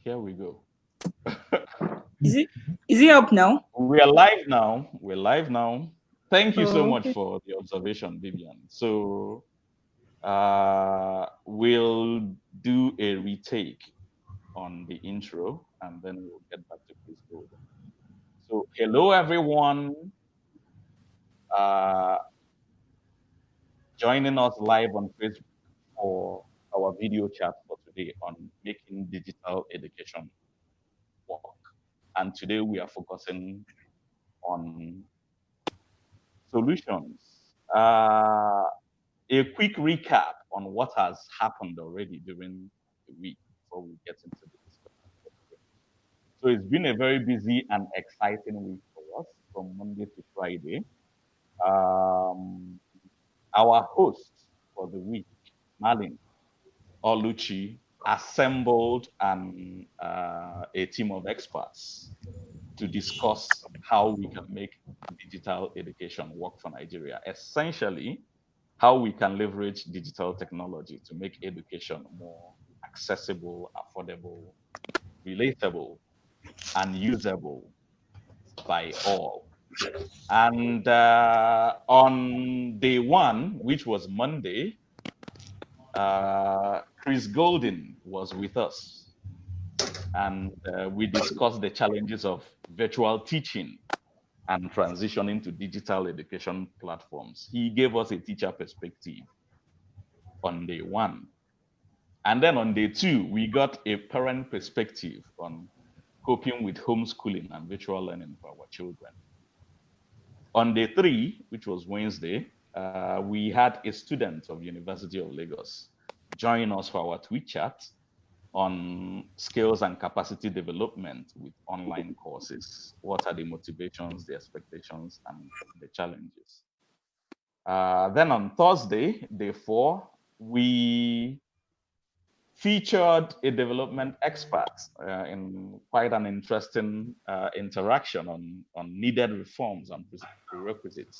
Here we go. Is it up now? We are live now. We're live now. Thank you so Oh, much okay. for the observation, Vivian. So we'll do a retake on the intro and then we'll get back to Chris Golden. So hello everyone. Uh, Joining us live on Facebook for our video chat for today on making digital education work. And today we are focusing on solutions. Uh, a quick recap on what has happened already during the week before we get into the discussion for today. So it's been a very busy and exciting week for us from Monday to Friday. Um, our host for the week, Malin Oluchi, assembled a team of experts to discuss how we can make digital education work for Nigeria. Essentially, how we can leverage digital technology to make education more accessible, affordable, relatable, and usable by all. And on day one, which was Monday, Chris Golden was with us. And we discussed the challenges of virtual teaching and transitioning to digital education platforms. He gave us a teacher perspective on day one. And then on day two, we got a parent perspective on coping with homeschooling and virtual learning for our children. On day three, which was Wednesday, we had a student of University of Lagos join us for our TweetChat on skills and capacity development with online courses. What are the motivations, the expectations, and the challenges? Then on Thursday, day four, we featured a development expert in quite an interesting interaction on needed reforms and prerequisites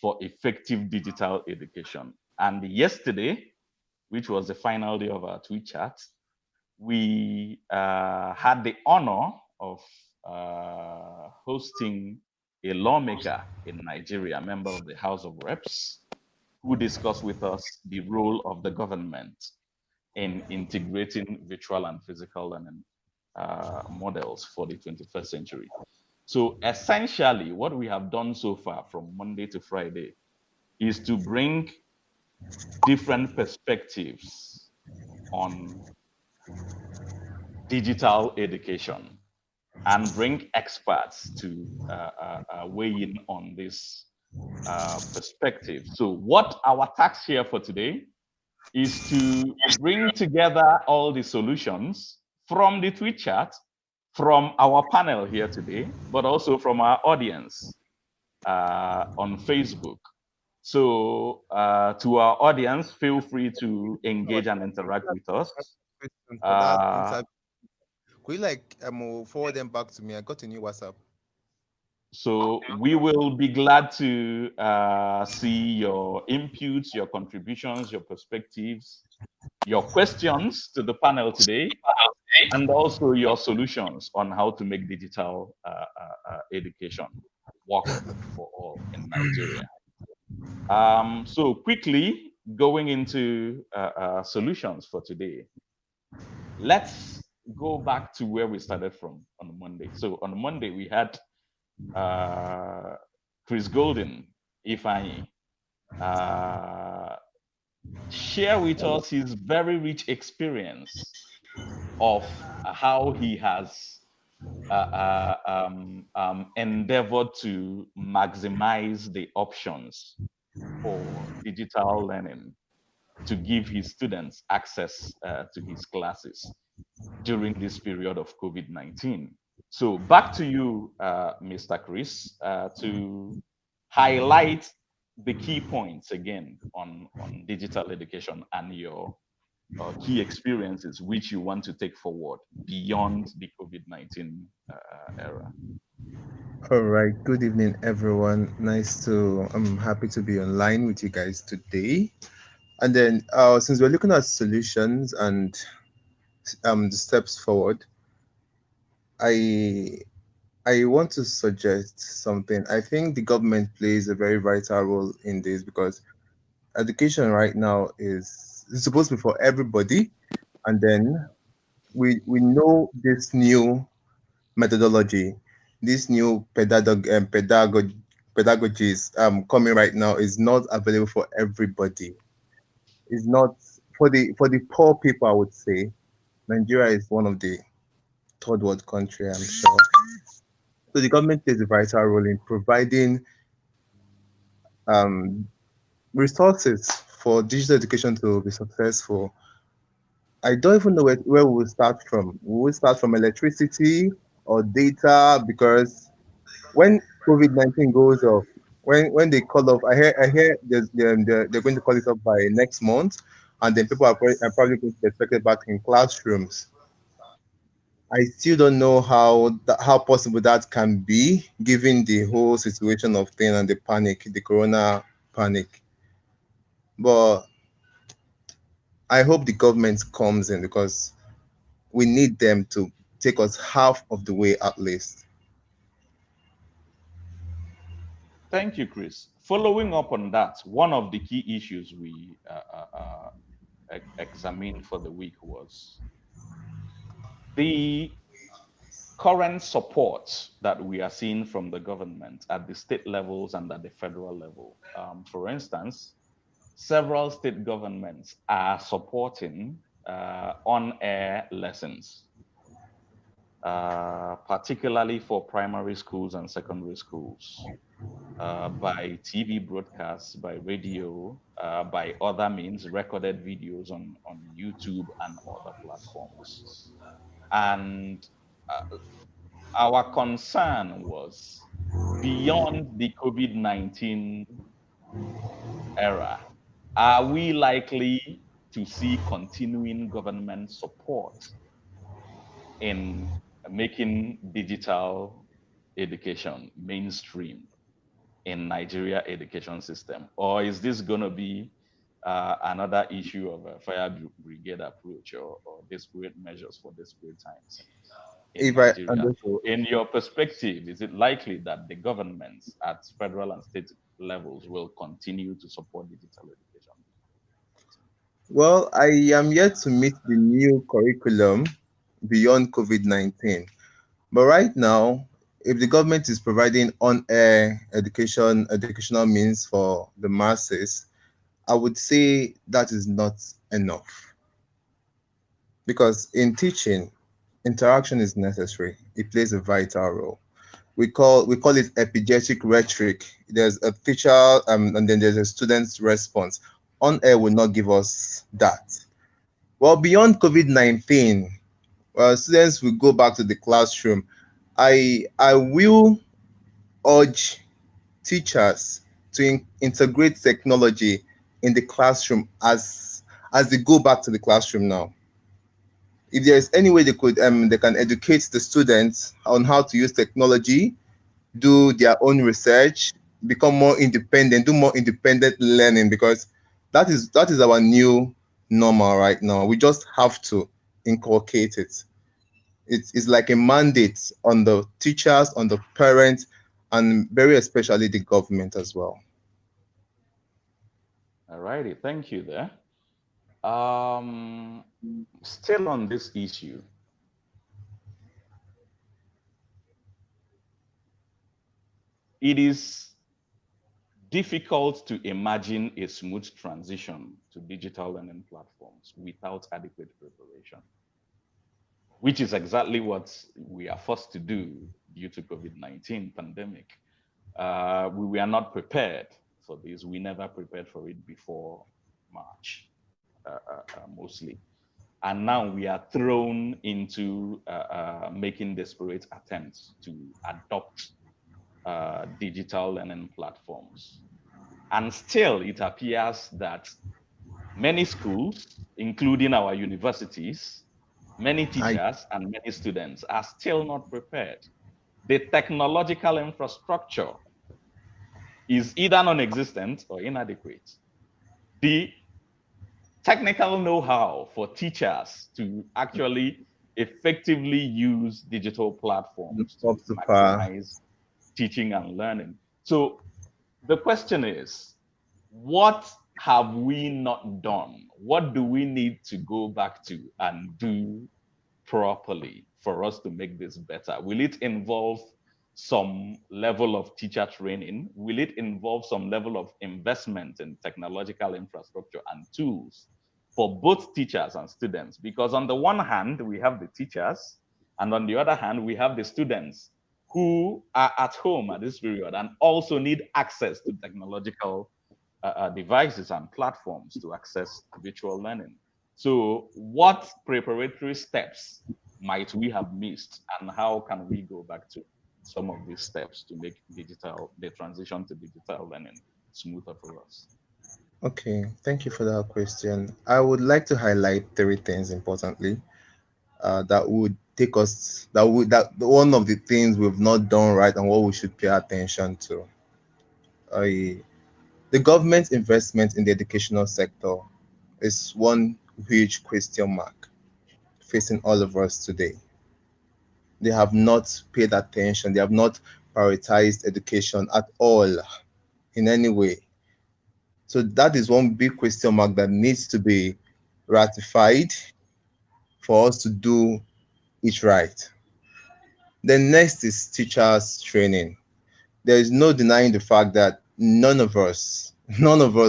for effective digital education. And yesterday, which was the final day of our tweet chat, we had the honor of hosting a lawmaker in Nigeria, a member of the House of Reps, who discussed with us the role of the government in integrating virtual and physical learning models for the 21st century. So essentially, what we have done so far from Monday to Friday is to bring different perspectives on digital education and bring experts to weigh in on this perspective. So, what our task here for today is to bring together all the solutions from the tweet chat, from our panel here today, but also from our audience on Facebook. So, to our audience, feel free to engage and interact with us. For that Uh, interview, could you forward them back to me? I got a new WhatsApp. So we will be glad to see your inputs, your contributions, your perspectives, your questions to the panel today, and also your solutions on how to make digital education work for all in Nigeria. So quickly going into solutions for today, let's go back to where we started from on Monday. So on Monday we had Chris Golden, Ifeanyi, share with us his very rich experience of how he has endeavored to maximize the options for digital learning to give his students access to his classes during this period of COVID-19. So back to you, Mr. Chris, to highlight the key points again on digital education and your key experiences which you want to take forward beyond the COVID-19 era. All right. Good evening, everyone. I'm happy to be online with you guys today. And then, since we're looking at solutions and the steps forward, I I want to suggest something. I think the government plays a very vital role in this because education right now is supposed to be for everybody, and then we know this new methodology, this new pedagogies coming right now is not available for everybody. It's not for the poor people. I would say Nigeria is one of the third world country. I'm sure. So the government plays a vital role in providing um, resources for digital education to be successful. I don't even know where we will start from. We will start from electricity or data because when COVID-19 goes off, when they call off, I hear they're going to call it off by next month, and then people are probably going to be expected back in classrooms. I still don't know how possible that can be, given the whole situation of thing and the panic, the corona panic. But I hope the government comes in because we need them to take us half of the way at least. Thank you, Chris. Following up on that, one of the key issues we examined for the week was the current support that we are seeing from the government at the state levels and at the federal level. For instance, several state governments are supporting on-air lessons, particularly for primary schools and secondary schools, by TV broadcasts, by radio, by other means, recorded videos on YouTube and other platforms. And our concern was beyond the COVID 19 era, are we likely to see continuing government support in making digital education mainstream in Nigeria education system? Or is this going to be another issue of a fire brigade approach or desperate measures for desperate times in If I Nigeria? understand, In your perspective, is it likely that the governments at federal and state levels will continue to support digital education? well, I am yet to meet the new curriculum beyond COVID-19. But right now, if the government is providing on-air educational means for the masses, I would say that is not enough. Because in teaching, interaction is necessary. It plays a vital role. We call it epigenetic rhetoric. There's a teacher and then there's a student's response. On-air will not give us that. Well, beyond COVID-19, students will go back to the classroom. I will urge teachers to integrate technology in the classroom as they go back to the classroom now. If there is any way they can educate the students on how to use technology, do their own research, become more independent, do more independent learning because that is our new normal right now. We just have to inculcate it. It's like a mandate on the teachers, on the parents, and very especially the government as well. All righty, thank you there. Um, Still on this issue, it is difficult to imagine a smooth transition to digital learning platforms without adequate preparation, which is exactly what we are forced to do due to COVID-19 pandemic. We were not prepared for this. We never prepared for it before March, mostly. And now we are thrown into making desperate attempts to adopt digital learning platforms. And still, it appears that many schools, including our universities, many I teachers, and many students are still not prepared. The technological infrastructure is either non existent or inadequate. The technical know how for teachers to actually effectively use digital platforms to Up to par. maximize teaching and learning. So the question is, what have we not done? What do we need to go back to and do properly for us to make this better? Will it involve some level of teacher training? Will it involve some level of investment in technological infrastructure and tools for both teachers and students? Because on the one hand, we have the teachers, and on the other hand, we have the students who are at home at this period and also need access to technological devices and platforms to access virtual learning. So, what preparatory steps might we have missed, and how can we go back to some of these steps to make the transition to digital learning smoother for us? Okay, thank you for that question. I would like to highlight three things importantly that would take us that one of the things we've not done right and what we should pay attention to. Uh, the government investment in the educational sector is one huge question mark facing all of us today. They have not paid attention, they have not prioritized education at all in any way. So that is one big question mark that needs to be ratified for us to do it right. Then next is teachers training. There is no denying the fact that none of us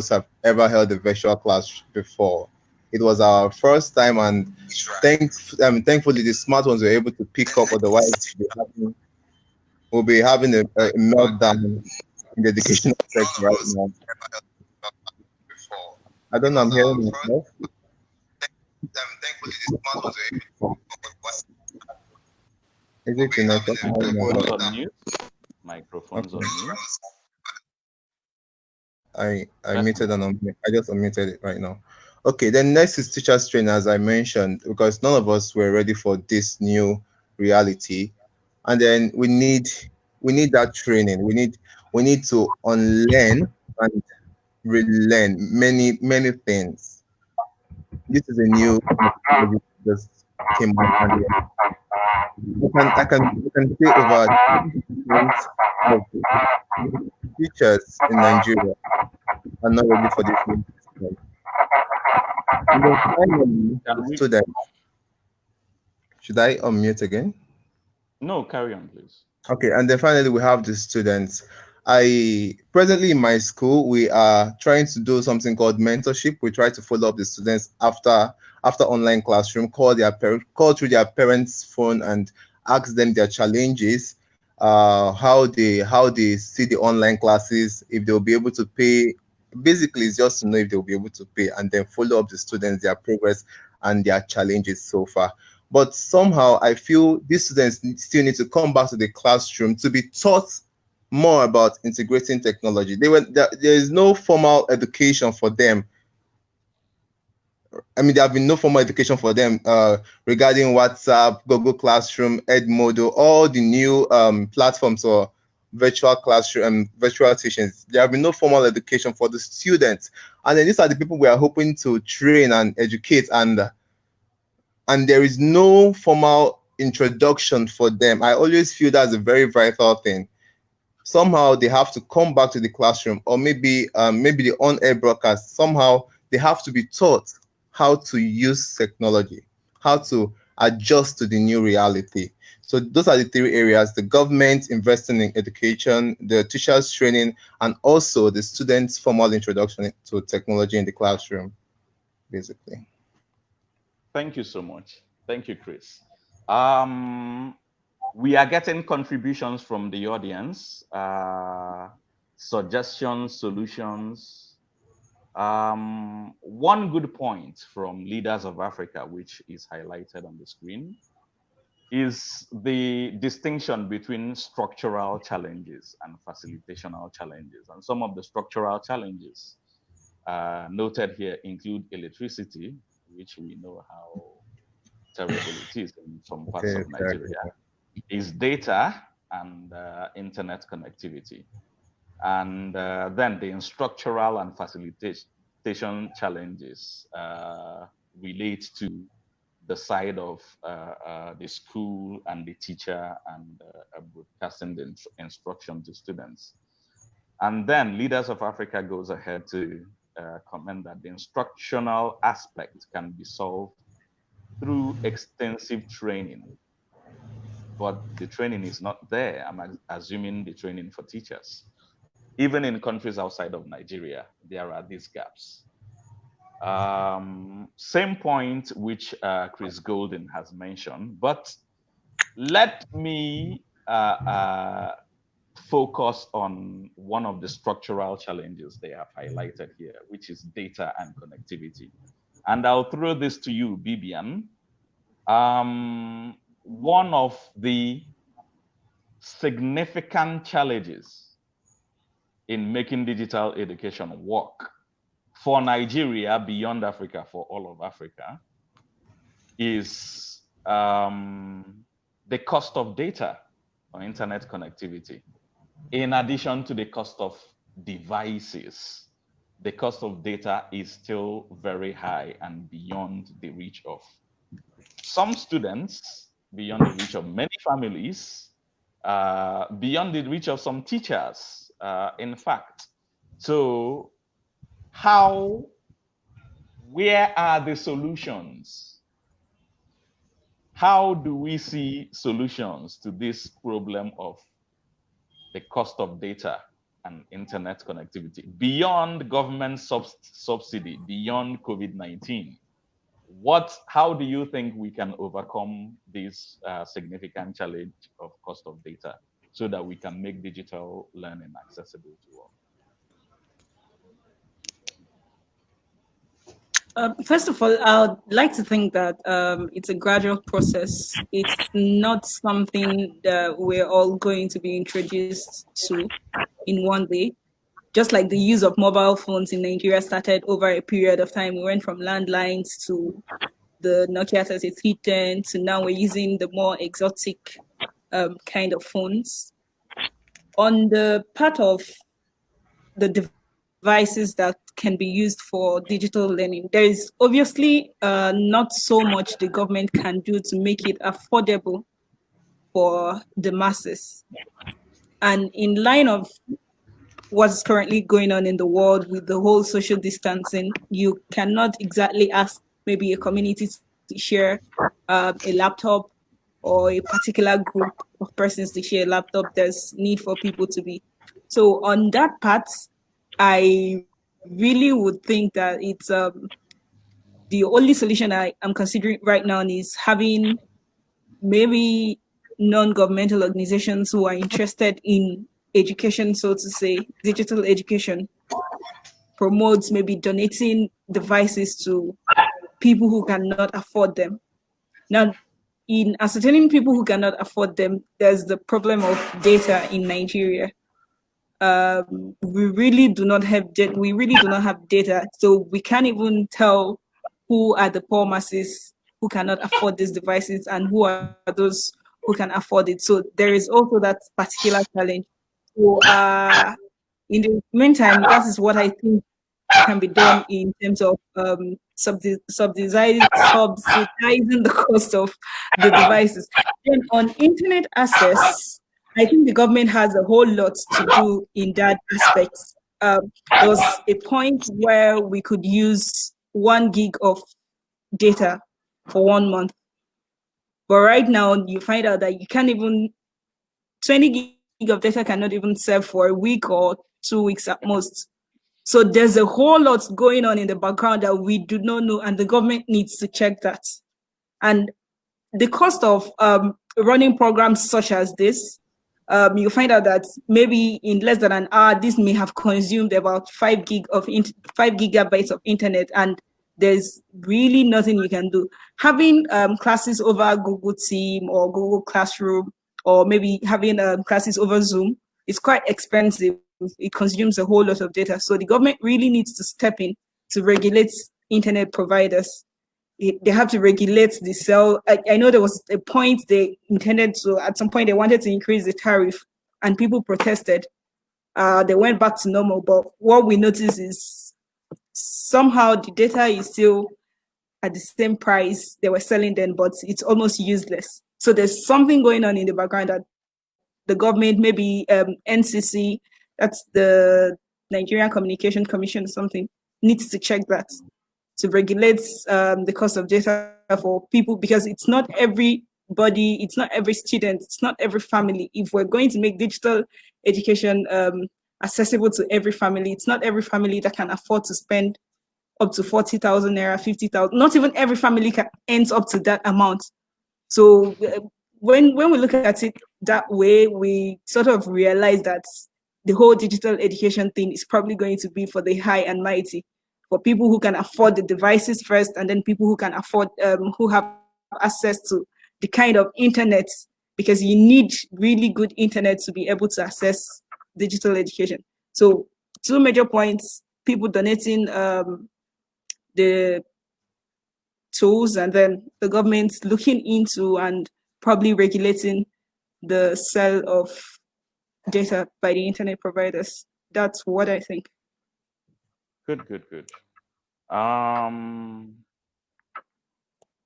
have ever held a virtual class before. It was our first time, and thankfully the smart ones were able to pick up. Otherwise, we'll be having a meltdown in the educational sector right now. I don't know. I'm hearing myself. Is it the network? I'm hearing Microphones myself. on mute. Microphones Okay. on mute. I muted Testing. and I just unmuted it right now. Okay, then next is teachers training, as I mentioned, because none of us were ready for this new reality, and then we need that training. We need to unlearn and relearn many things. This is a new methodology that just came out, and I can say over 80% of teachers in Nigeria are not ready for this new system. And then finally, the Can we? students. Should I unmute again? No, carry on, please. Okay, and then finally we have the students. I presently in my school we are trying to do something called mentorship. We try to follow up the students after online classroom, call through their parents' phone and ask them their challenges, how they see the online classes, if they'll be able to pay. Basically, it's just to know if they'll be able to pay, and then follow up the students, their progress and their challenges so far. But somehow I feel these students still need to come back to the classroom to be taught more about integrating technology. There is no formal education for them. I mean, there have been no formal education for them regarding WhatsApp, Google Classroom, Edmodo, all the new platforms or virtual classroom and virtual teachings. There have been no formal education for the students, and then these are the people we are hoping to train and educate, and there is no formal introduction for them. I always feel that's a very vital thing. Somehow they have to come back to the classroom, or maybe the on-air broadcast. Somehow they have to be taught how to use technology, how to adjust to the new reality. So those are the three areas: the government investing in education, the teachers training, and also the students' formal introduction to technology in the classroom, basically. Thank you so much. Thank you, Chris. Um, we are getting contributions from the audience, suggestions, solutions. One good point from Leaders of Africa, which is highlighted on the screen, is the distinction between structural challenges and facilitational challenges. And some of the structural challenges noted here include electricity, which we know how terrible it is in some parts Okay, of Nigeria, is data and internet connectivity. And then the structural and facilitation challenges relate to the side of the school and the teacher and broadcasting the instruction to students. And then Leaders of Africa goes ahead to comment that the instructional aspect can be solved through extensive training. But the training is not there. I'm assuming the training for teachers. Even in countries outside of Nigeria, there are these gaps. Same point which Chris Golden has mentioned, but let me focus on one of the structural challenges they have highlighted here, which is data and connectivity. And I'll throw this to you, Bibian. One of the significant challenges in making digital education work for Nigeria, beyond Africa, for all of Africa, is the cost of data or internet connectivity. In addition to the cost of devices, the cost of data is still very high and beyond the reach of some students, beyond the reach of many families, beyond the reach of some teachers, in fact. So where are the solutions? How do we see solutions to this problem of the cost of data and internet connectivity beyond government subsidy, beyond COVID-19? How do you think we can overcome this significant challenge of cost of data so that we can make digital learning accessible to all? First of all, I'd like to think that it's a gradual process. It's not something that we're all going to be introduced to in one day. Just like the use of mobile phones in Nigeria started over a period of time. We went from landlines to the Nokia 3310 to now we're using the more exotic kind of phones. On the part of the devices that can be used for digital learning, there is obviously not so much the government can do to make it affordable for the masses. And in line of what's currently going on in the world with the whole social distancing, you cannot exactly ask maybe a community to share a laptop or a particular group of persons to share a laptop. There's need for people to be. So on that part, I really would think that it's the only solution I'm considering right now is having maybe non-governmental organizations who are interested in education, so to say, digital education, promotes maybe donating devices to people who cannot afford them. Now, in ascertaining people who cannot afford them, there's the problem of data in Nigeria. We really do not have data, so we can't even tell who are the poor masses who cannot afford these devices and who are those who can afford it. So there is also that particular challenge. So in the meantime, that is what I think can be done in terms of subsidizing the cost of the devices. Then on internet access, I think the government has a whole lot to do in that aspect. There was a point where we could use 1 gig of data for 1 month. But right now, you find out that you can't even, 20 gig of data cannot even serve for a week or 2 weeks at most. So there's a whole lot going on in the background that we do not know, and the government needs to check that. And the cost of running programs such as this, you find out that maybe in less than an hour, this may have consumed about 5 gigabytes of internet, and there's really nothing you can do. Having classes over Google Team or Google Classroom, or maybe having classes over Zoom, is quite expensive. It consumes a whole lot of data. So the government really needs to step in to regulate internet providers. They have to regulate the cell. I know there was a point they intended to, at some point they wanted to increase the tariff and people protested. They went back to normal, but what we notice is somehow the data is still at the same price they were selling then, but it's almost useless. So there's something going on in the background that the government, maybe NCC, that's the Nigerian Communication Commission or something, needs to check that to regulate the cost of data for people, because it's not everybody, it's not every student, it's not every family. If we're going to make digital education accessible to every family, it's not every family that can afford to spend up to 40,000 naira, 50,000. Not even every family ends up to that amount. So when we look at it that way, we sort of realize that the whole digital education thing is probably going to be for the high and mighty, for people who can afford the devices first, and then people who can afford, who have access to the kind of internet, because you need really good internet to be able to access digital education. So two major points: people donating the tools, and then the government looking into and probably regulating the sale of data by the internet providers. That's what I think. Good, good, good.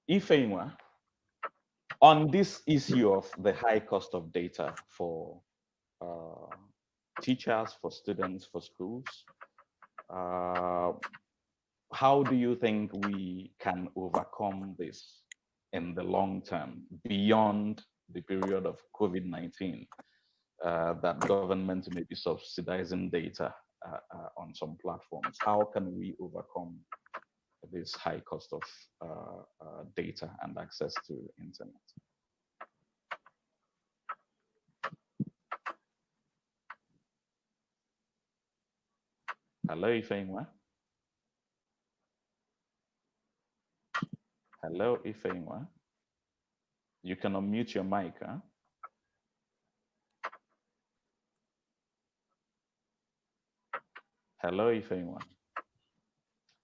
Ifeanyi, on this issue of the high cost of data for uh, teachers, for students, for schools, uh, how do you think we can overcome this in the long term, beyond the period of COVID-19, that government may be subsidizing data on some platforms? How can we overcome this high cost of data and access to internet? Hello, Ifeanyi. Hello, Ifeanyi. You can unmute your mic, huh? Hello, Ifeanyi.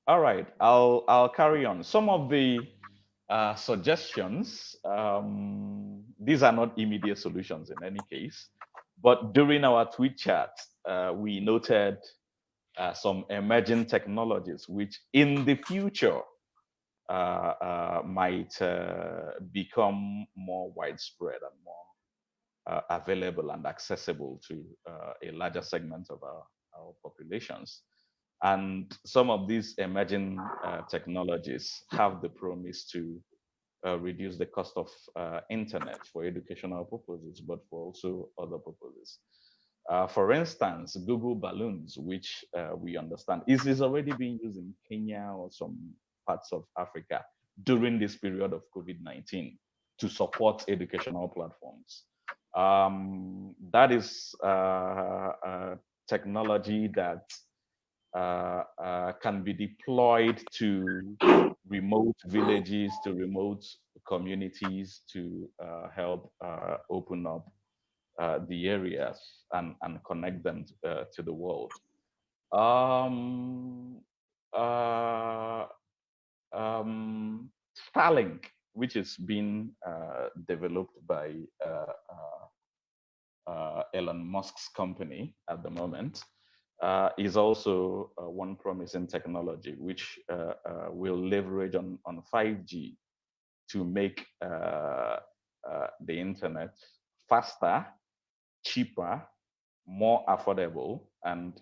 All right, I'll carry on. Some of the suggestions, these are not immediate solutions in any case, but during our tweet chat, we noted some emerging technologies which in the future might become more widespread and more available and accessible to a larger segment of our populations. And some of these emerging technologies have the promise to reduce the cost of internet for educational purposes, but for also other purposes. For instance, Google Balloons, which we understand is already being used in Kenya or some parts of Africa during this period of COVID-19 to support educational platforms. That is technology that can be deployed to remote villages, to remote communities, to help open up the areas and connect them to the world. Um, uh, Starlink, which is being developed by Elon Musk's company at the moment, is also one promising technology which will leverage on 5G to make the internet faster, cheaper, more affordable, and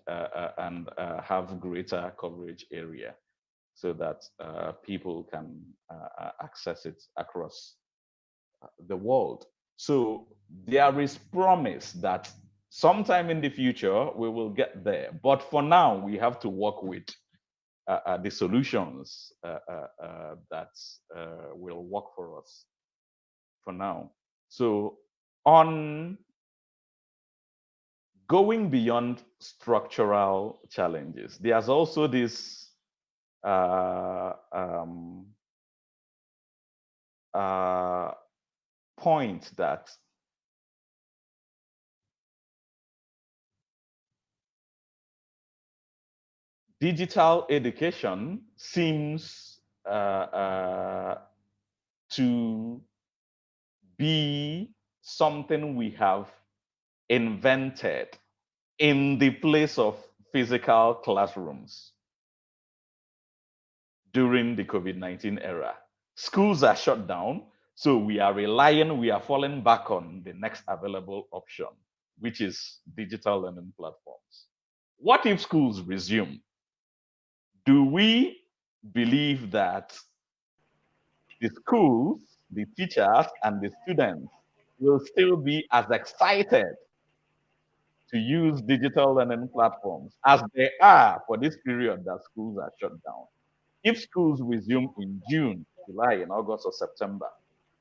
have greater coverage area, so that people can access it across the world. So there is promise that sometime in the future we will get there. But for now, we have to work with the solutions that will work for us for now. So on going beyond structural challenges, there's also this point that digital education seems to be something we have invented in the place of physical classrooms. during the COVID-19 era. Schools are shut down, so we are falling back on the next available option, which is digital learning platforms. What if schools resume? Do we believe that the schools, the teachers, and the students will still be as excited to use digital learning platforms as they are for this period that schools are shut down? If schools resume in June, July, and August or September,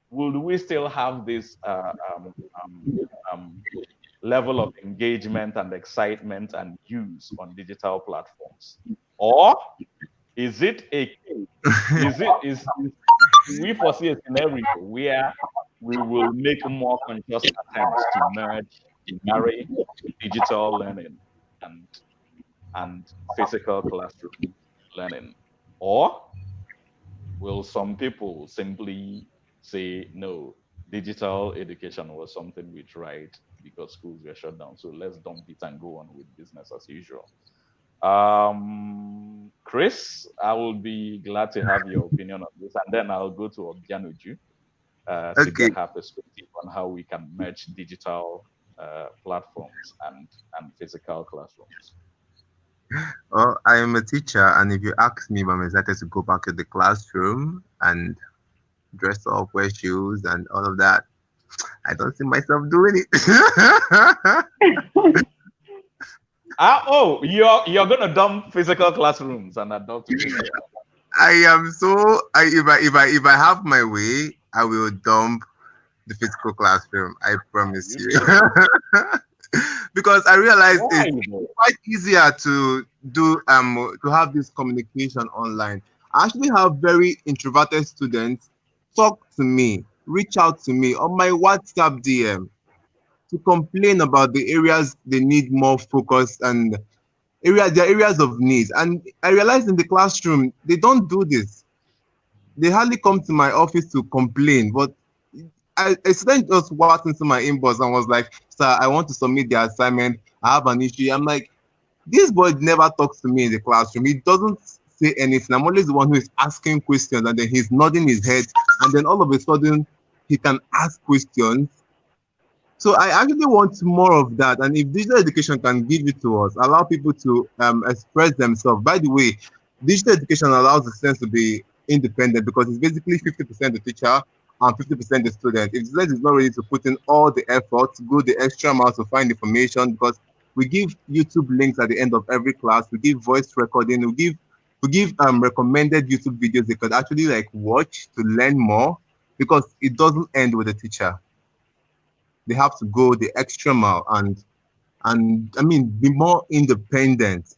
would we still have this um, level of engagement and excitement and use on digital platforms? Or is it a case? Is we foresee a scenario where we will make more conscious attempts to marry digital learning and and physical classroom learning? Or will some people simply say, no, digital education was something we tried because schools were shut down, so let's dump it and go on with business as usual? Chris, I will be glad to have your opinion on this, and then I'll go to Obianuju to Okay. get her perspective on how we can merge digital platforms and physical classrooms. Well, I am a teacher, and if you ask me if I'm excited to go back to the classroom and dress up, wear shoes, and all of that, I don't see myself doing it. Oh, you're gonna dump physical classrooms and adopt virtual. I am so. If I have my way, I will dump the physical classroom. I Are promise you you. serious? Because I realized Why it's though? quite easier to have this communication online. I actually have very introverted students talk to me, reach out to me on my WhatsApp DM to complain about the areas they need more focus and there are areas of needs. And I realized in the classroom they don't do this. They hardly come to my office to complain, but a student just walked into my inbox and was like, "Sir, I want to submit the assignment. I have an issue." I'm like, this boy never talks to me in the classroom. He doesn't say anything. I'm always the one who is asking questions, and then he's nodding his head, and then all of a sudden he can ask questions. So I actually want more of that. And if digital education can give it to us, allow people to express themselves. By the way, digital education allows the students to be independent because it's basically 50% the teacher and 50% the student. If the student is not ready to put in all the effort, to go the extra mile to find information, because we give YouTube links at the end of every class, we give voice recording, we give recommended YouTube videos they could actually like watch to learn more, because it doesn't end with the teacher. They have to go the extra mile and I mean be more independent.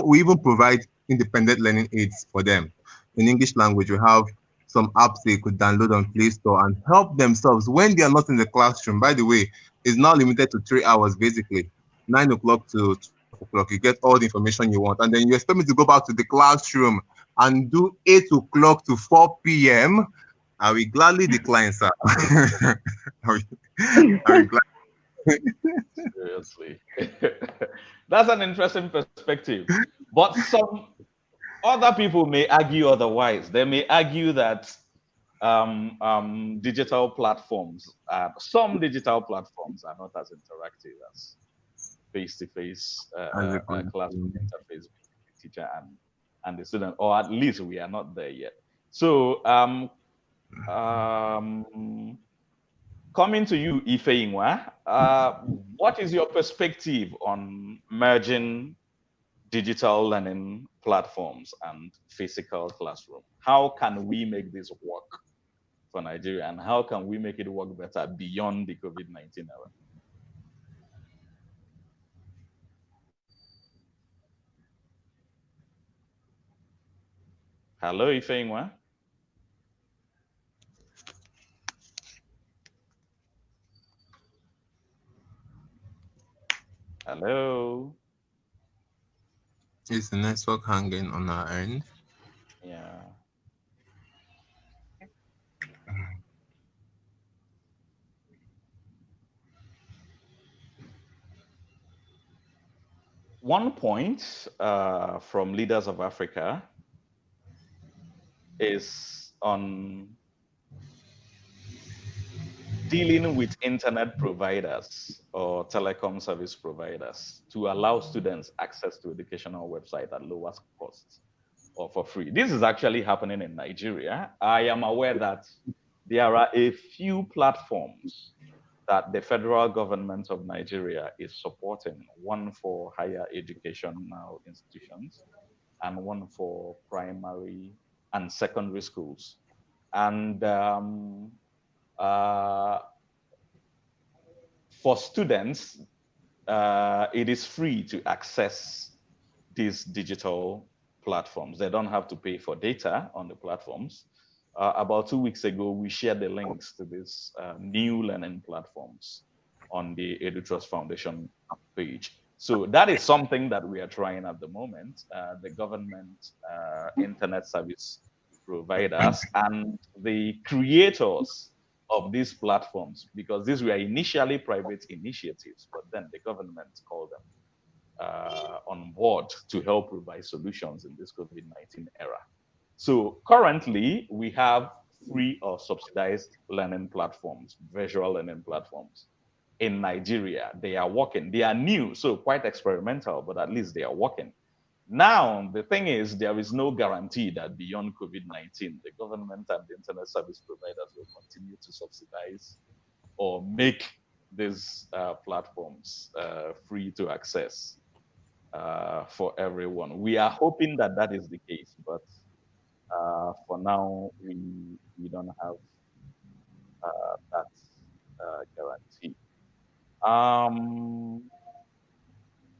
We even provide independent learning aids for them. In English language, we have some apps they could download on Play Store and help themselves when they are not in the classroom. By the way, it's now limited to 3 hours basically. 9 o'clock to 12 o'clock. You get all the information you want. And then you expect me to go back to the classroom and do 8 o'clock to 4 p.m. I will gladly decline, sir. I will, I will Seriously. That's an interesting perspective. But some other people may argue otherwise. They may argue that some digital platforms are not as interactive as face-to-face classroom gladly. interface between the teacher and the student, or at least we are not there yet. So, um, coming to you, Ifeinwa, what is your perspective on merging digital learning platforms and physical classroom? How can we make this work for Nigeria, and how can we make it work better beyond the COVID-19 era? Hello, Ifeinwa. Hello. Is the network hanging on our end? Yeah. One point from leaders of Africa is on dealing with internet providers or telecom service providers to allow students access to educational website at lowest cost or for free. This is actually happening in Nigeria. I am aware that there are a few platforms that the federal government of Nigeria is supporting, one for higher educational institutions and one for primary and secondary schools. And uh, for students, it is free to access these digital platforms. They don't have to pay for data on the platforms. About 2 weeks ago, we shared the links to these new learning platforms on the EduTrust Foundation page. So that is something that we are trying at the moment. The government, internet service providers, and the creators of these platforms, because these were initially private initiatives, but then the government called them on board to help provide solutions in this COVID-19 era. So currently, we have free or subsidized learning platforms, visual learning platforms in Nigeria. They are working. They are new, so quite experimental, but at least they are working. Now, the thing is, there is no guarantee that beyond COVID-19, the government and the internet service providers will continue to subsidize or make these platforms free to access for everyone. We are hoping that that is the case, but for now, we don't have that guarantee. Um,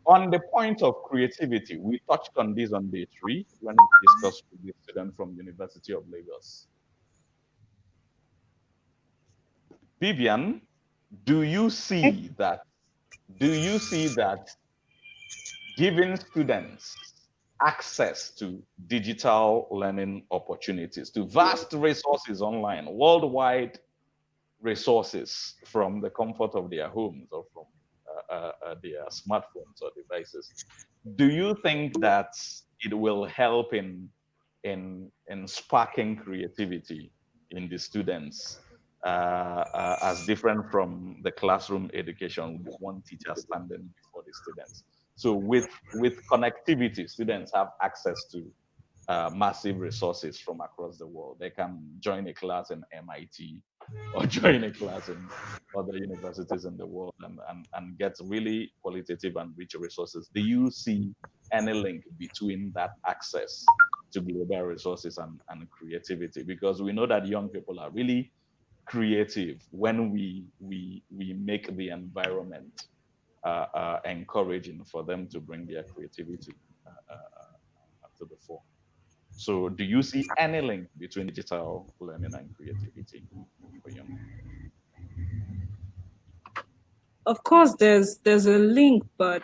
on the point of creativity, we touched on this on day 3 when we discussed with the student from University of Lagos. Vivian, do you see that? Do you see that giving students access to digital learning opportunities, to vast resources online, worldwide resources from the comfort of their homes or from their smartphones or devices, do you think that it will help in sparking creativity in the students, as different from the classroom education with one teacher standing before the students? So with connectivity, students have access to massive resources from across the world. They can join a class in MIT or join a class in other universities in the world and get really qualitative and rich resources. Do you see any link between that access to global resources and creativity? Because we know that young people are really creative when we make the environment encouraging for them to bring their creativity to the fore. So, do you see any link between digital learning and creativity for young people? Of course, there's a link, but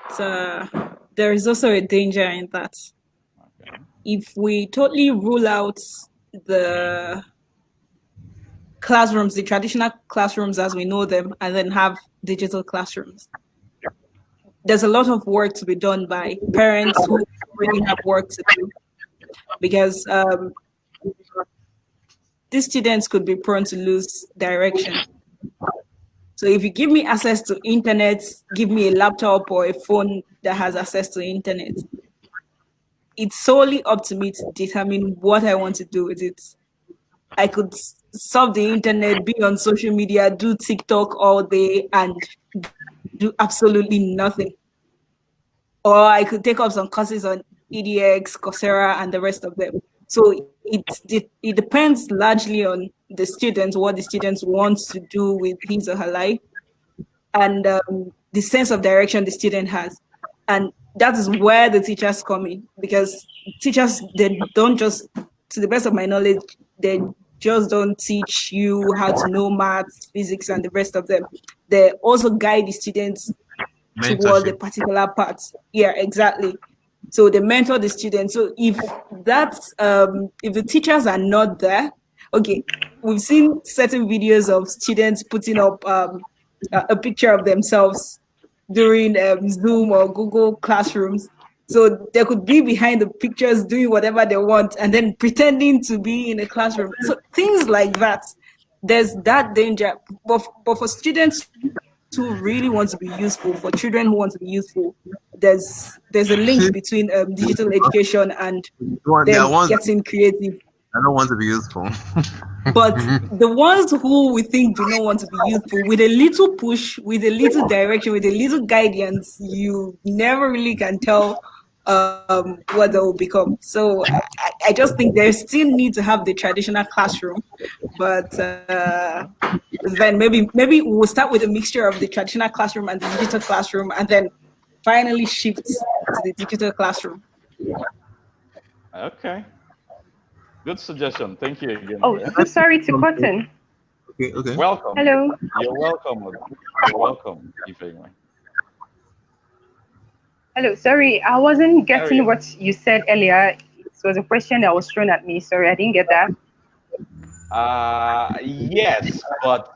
there is also a danger in that. Okay. If we totally rule out the classrooms, the traditional classrooms as we know them, and then have digital classrooms, there's a lot of work to be done by parents who really have work to do, because these students could be prone to lose direction. So if you give me access to internet, give me a laptop or a phone that has access to internet, it's solely up to me to determine what I want to do with it. I could surf the internet, be on social media, do TikTok all day and do absolutely nothing. Or I could take up some courses on EDX, Coursera, and the rest of them. So it depends largely on the student, what the student wants to do with his or her life, and the sense of direction the student has. And that is where the teachers come in, because teachers, they don't just, to the best of my knowledge, they just don't teach you how to know maths, physics, and the rest of them. They also guide the students towards a particular part. Yeah, exactly. So they mentor the students. So if that's if the teachers are not there, okay, we've seen certain videos of students putting up a picture of themselves during Zoom or Google Classrooms So they could be behind the pictures doing whatever they want and then pretending to be in a classroom. So things like that, there's that danger. But for students who really want to be useful, for children who want to be useful, there's a link See, between digital education and there are them ones getting creative. that don't want to be useful. But the ones who we think do not want to be useful, with a little push, with a little direction, with a little guidance, you never really can tell what they will become. So I just think there still need to have the traditional classroom, but then maybe we'll start with a mixture of the traditional classroom and the digital classroom, and then finally shift to the digital classroom. Okay. Good suggestion. Thank you again. Oh, so sorry to cut in. Okay. Welcome. Hello. You're welcome. You're welcome, Ifeanyi. Hello. Sorry, I wasn't getting Maria. what you said earlier. It was a question that was thrown at me. Sorry, I didn't get that. Yes, but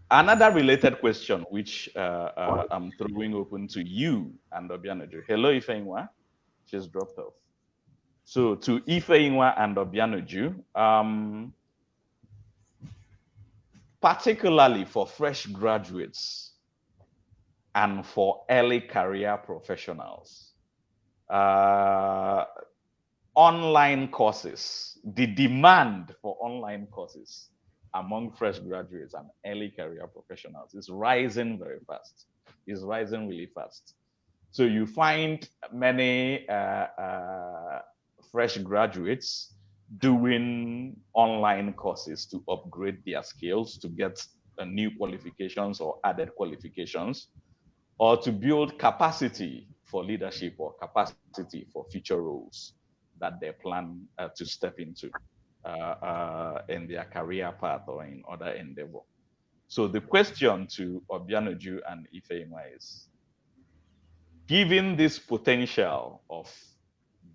another related question, which I'm throwing open to you and Obianoju. Hello, Ifeanyi. She's dropped off. So to Ifeanyi and Obianoju, particularly for fresh graduates and for early career professionals, online courses, the demand for online courses among fresh graduates and early career professionals is rising very fast. It's rising really fast. So you find many fresh graduates doing online courses to upgrade their skills, to get new qualifications or added qualifications, or to build capacity for leadership or capacity for future roles that they plan to step into in their career path or in other endeavor. So the question to Obianoju and Ifeanyi is, given this potential of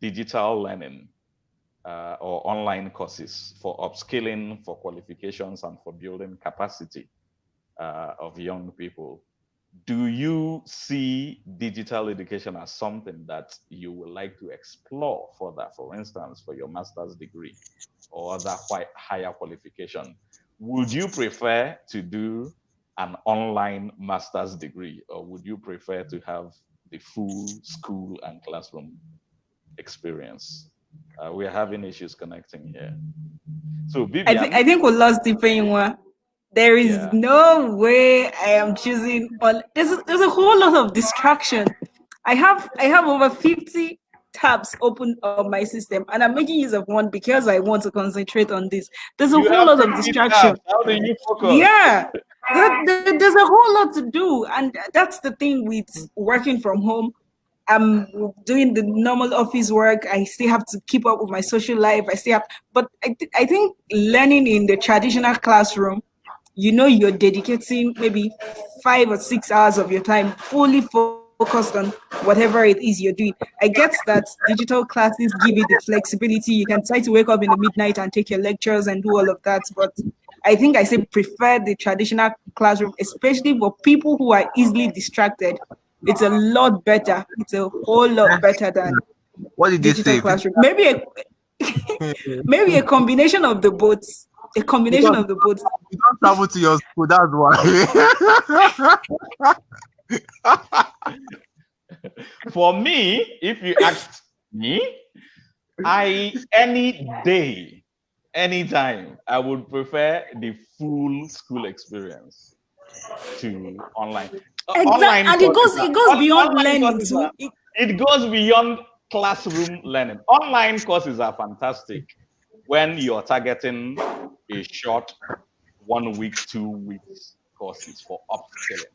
digital learning or online courses for upskilling, for qualifications, and for building capacity of young people, do you see digital education as something that you would like to explore further, for instance, for your master's degree or other higher qualification? Would you prefer to do an online master's degree, or would you prefer to have the full school and classroom experience? We are having issues connecting here. So, Vivian. I think we lost Ifeanyi. There is no way I am choosing on. There's a whole lot of distraction. I have over 50 tabs open on my system, and I'm making use of one because I want to concentrate on this. There's a whole lot of distraction. How do you focus? Yeah, there's a whole lot to do, and that's the thing with working from home. I'm doing the normal office work. I still have to keep up with my social life. But I think learning in the traditional classroom, you're dedicating maybe 5 or 6 hours of your time fully focused on whatever it is you're doing. I get that digital classes give you the flexibility. You can try to wake up in the midnight and take your lectures and do all of that. But I think I say prefer the traditional classroom, especially for people who are easily distracted. It's a lot better. It's a whole lot better than What did you digital say? classroom. Maybe a combination of the both. A combination of the both. You don't travel to your school, that's why. For me, if you asked me, any day, anytime, I would prefer the full school experience to online. Exactly, and it goes beyond learning too. It goes beyond classroom learning. Online courses are fantastic when you're targeting a short 1 week, 2 weeks courses for upskilling.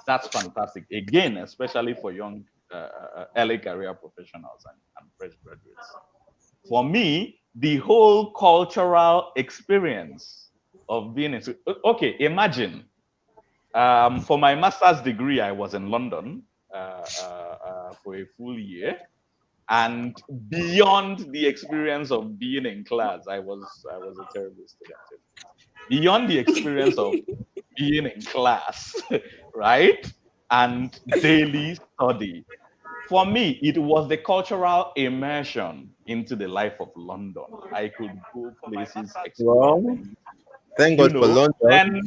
That's fantastic. Again, especially for young early career professionals and fresh graduates. For me, the whole cultural experience of being in, okay, imagine for my master's degree, I was in London for a full year. And beyond the experience of being in class, I was a terrible student. Beyond the experience of being in class, right? And daily study. For me, it was the cultural immersion into the life of London. I could go places, explore Well, things, thank you God for know, London. then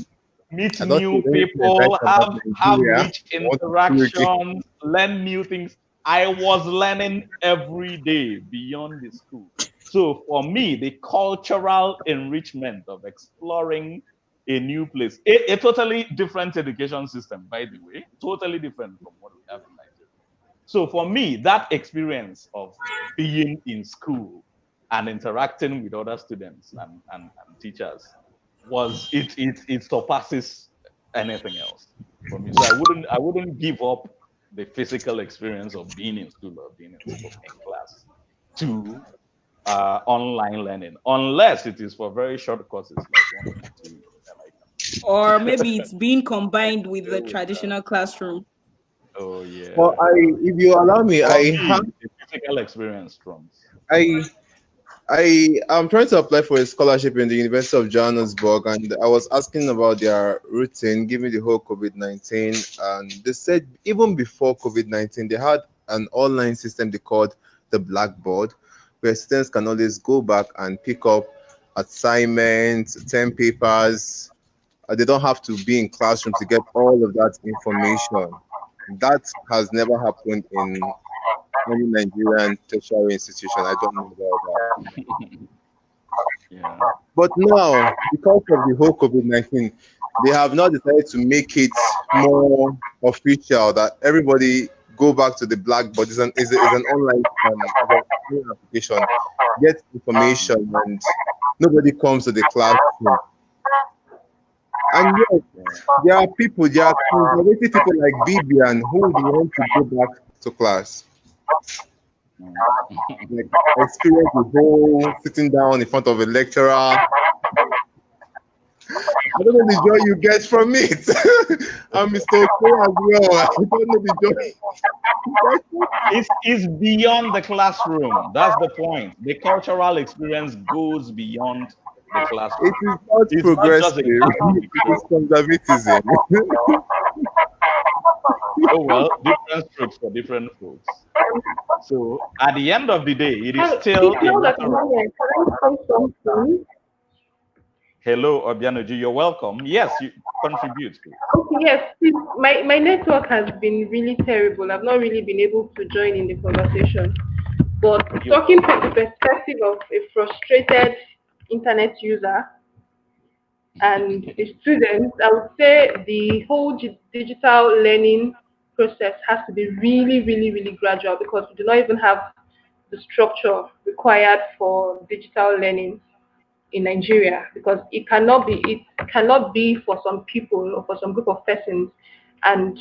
meet I don't new think anything exciting people, about have Nigeria. rich I want to see again. interactions, learn new things. I was learning every day beyond the school. So for me, the cultural enrichment of exploring a new place, a totally different education system, by the way, totally different from what we have in Nigeria. So for me, that experience of being in school and interacting with other students and teachers was it surpasses anything else for me. So I wouldn't give up the physical experience of being in school or being in school in class to online learning, unless it is for very short courses like 1 week, 2 weeks. Or maybe it's being combined with the Deal with that. traditional classroom. Oh Well, yeah. if you allow me, For me, the physical experience trumps. I I am trying to apply for a scholarship in the University of Johannesburg, and I was asking about their routine given the whole COVID-19. And they said even before COVID-19, they had an online system they called the Blackboard, where students can always go back and pick up assignments, 10 papers. They don't have to be in classroom to get all of that information. That has never happened in any Nigerian tertiary institution. I don't know about that. Yeah. But now, because of the whole COVID-19, they have now decided to make it more official that everybody go back to the Blackboard. It's an online application, get information, and nobody comes to the classroom. And yes, there are conservative people like Bibian who would want to go back to class. Like experience the whole sitting down in front of a lecturer. I don't know the joy you get from it. I'm Mr. Okay as well. I don't know the joy. It's beyond the classroom. That's the point. The cultural experience goes beyond the It classroom. is not It's not just a progressive. classroom It is experience. conservatism. Oh well, different strokes for different folks. So at the end of the day, it is Please still a hold on a matter of moment. Can I say something? hello, Obianoji, you're welcome. Yes, you contribute, please. Okay, yes, please. My network has been really terrible. I've not really been able to join in the conversation. But You're talking from welcome. the perspective of a frustrated internet user and a student, I would say the whole digital learning process has to be really, really, really gradual because we do not even have the structure required for digital learning in Nigeria because it cannot be for some people or for some group of persons and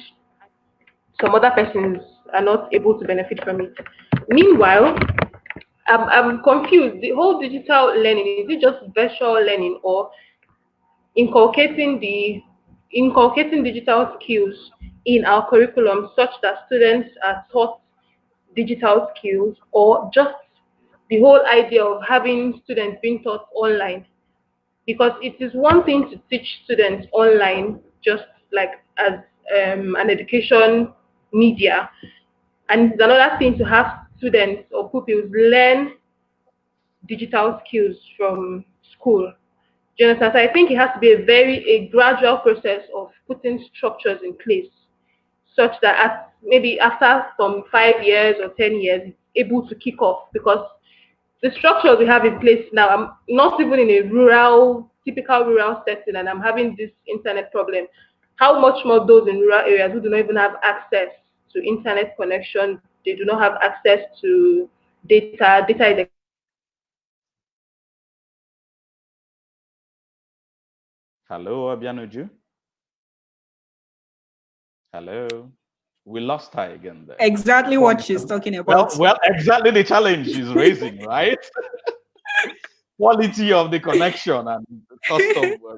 some other persons are not able to benefit from it. Meanwhile, I'm confused. The whole digital learning, is it just virtual learning or inculcating the inculcating digital skills in our curriculum such that students are taught digital skills or just the whole idea of having students being taught online because it is one thing to teach students online just like as an education media and it's another thing to have students or pupils learn digital skills from school. Do you understand? So I think it has to be a gradual process of putting structures in place such that maybe after some 5 years or 10 years, it's able to kick off because the structures we have in place now, I'm not even in a typical rural setting, and I'm having this internet problem. How much more those in rural areas who do not even have access to internet connection, they do not have access to data. Data is Hello, Obianoji. Hello. We lost her again there. Exactly what she's talking about. Well, exactly the challenge she's raising, right? Quality of the connection and cost of well,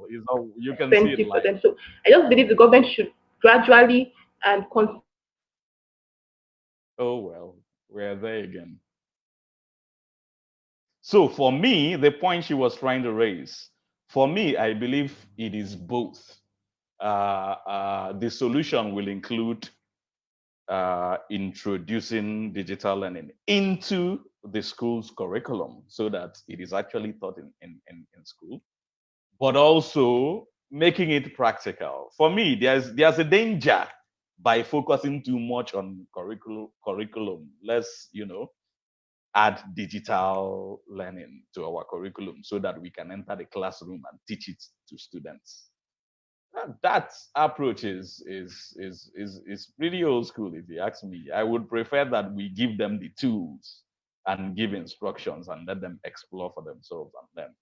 is all you can see it expensive for live. them. So I just believe the government should gradually and Oh well, we're there again. So for me, the point she was trying to raise, for me, I believe it is both. the solution will include introducing digital learning into the school's curriculum so that it is actually taught in school, but also making it practical. For me, there's a danger by focusing too much on curriculum. Let's, add digital learning to our curriculum so that we can enter the classroom and teach it to students. That approach is pretty old school, if you ask me. I would prefer that we give them the tools and give instructions and let them explore for themselves and learn.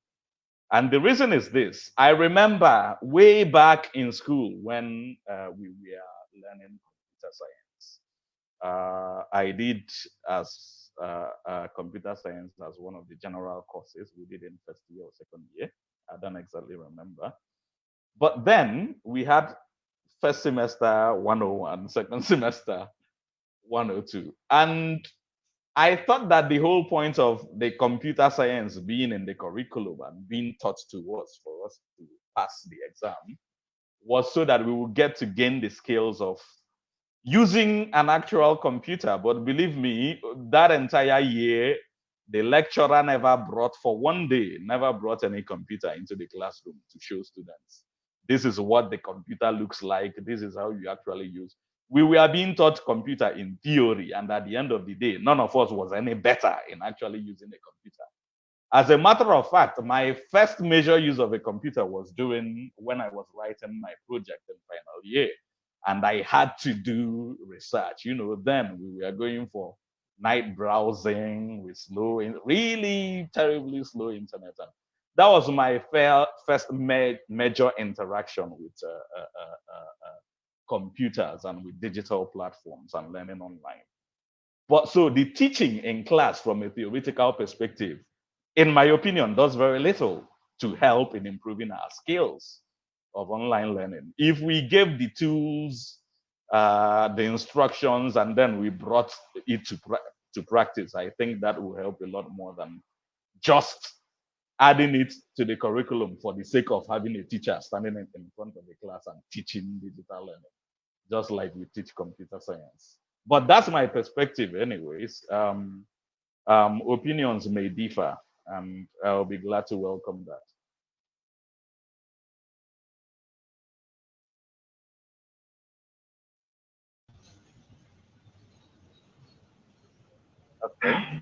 And the reason is this: I remember way back in school when we were learning computer science. I did as computer science as one of the general courses we did in first year or second year. I don't exactly remember. But then we had first semester 101, second semester 102. And I thought that the whole point of the computer science being in the curriculum and being taught to us for us to pass the exam was so that we would get to gain the skills of using an actual computer. But believe me, that entire year, the lecturer never brought, for one day, never brought any computer into the classroom to show students. This is what the computer looks like. This is how you actually use. We were being taught computer in theory, and at the end of the day, none of us was any better in actually using a computer. As a matter of fact, my first major use of a computer was doing when I was writing my project in final year, and I had to do research. Then we were going for night browsing with really terribly slow internet. And that was my first major interaction with computers and with digital platforms and learning online. But so the teaching in class from a theoretical perspective, in my opinion, does very little to help in improving our skills of online learning. If we gave the tools, the instructions, and then we brought it to practice, I think that will help a lot more than just adding it to the curriculum for the sake of having a teacher standing in front of the class and teaching digital learning, just like we teach computer science. But that's my perspective anyways. Opinions may differ, and I'll be glad to welcome that. Okay.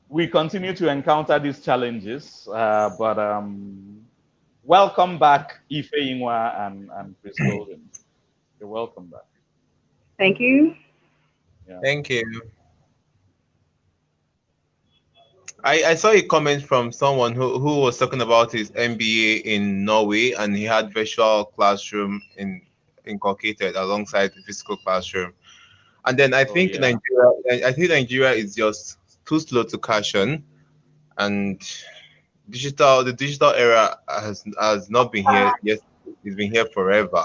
We continue to encounter these challenges, but welcome back, Ife Inwa and Chris Golden. You're welcome back. Thank you. Yeah. Thank you. I saw a comment from someone who was talking about his MBA in Norway, and he had virtual classroom inculcated alongside the physical classroom. And then I think Nigeria is just too slow to catch on, and the digital era has not been here yet. It's been here forever.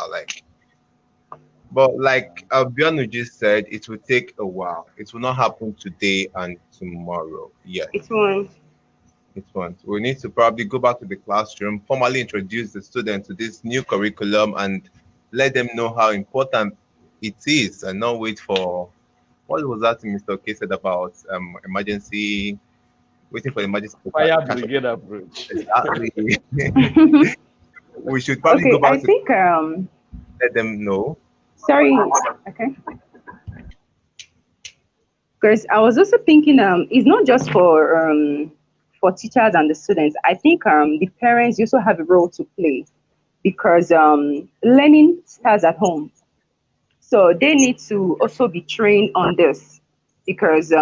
But like Albiano just said, it will take a while. It will not happen today and tomorrow. Yes. It won't. It won't. We need to probably go back to the classroom, formally introduce the students to this new curriculum, and let them know how important it is, and not wait for what was that Mr. K said about emergency, waiting for the emergency fire brigade approach. Exactly. We should probably go back let them know. Sorry. Okay. Because I was also thinking, it's not just for teachers and the students. I think the parents also have a role to play, because learning starts at home. So they need to also be trained on this, because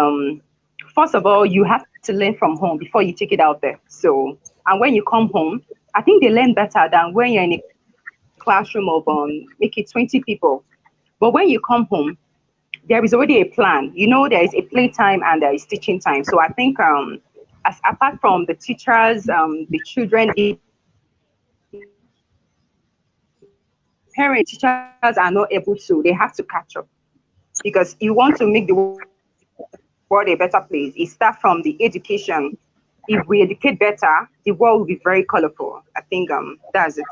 first of all, you have to learn from home before you take it out there. So, and when you come home, I think they learn better than when you're in a classroom of make it 20 people. But when you come home, there is already a plan. There is a playtime and there is teaching time. So I think as apart from the teachers, the children, the parents, teachers are not able to. They have to catch up, because you want to make the world a better place. It starts from the education. If we educate better, the world will be very colorful. I think that's it.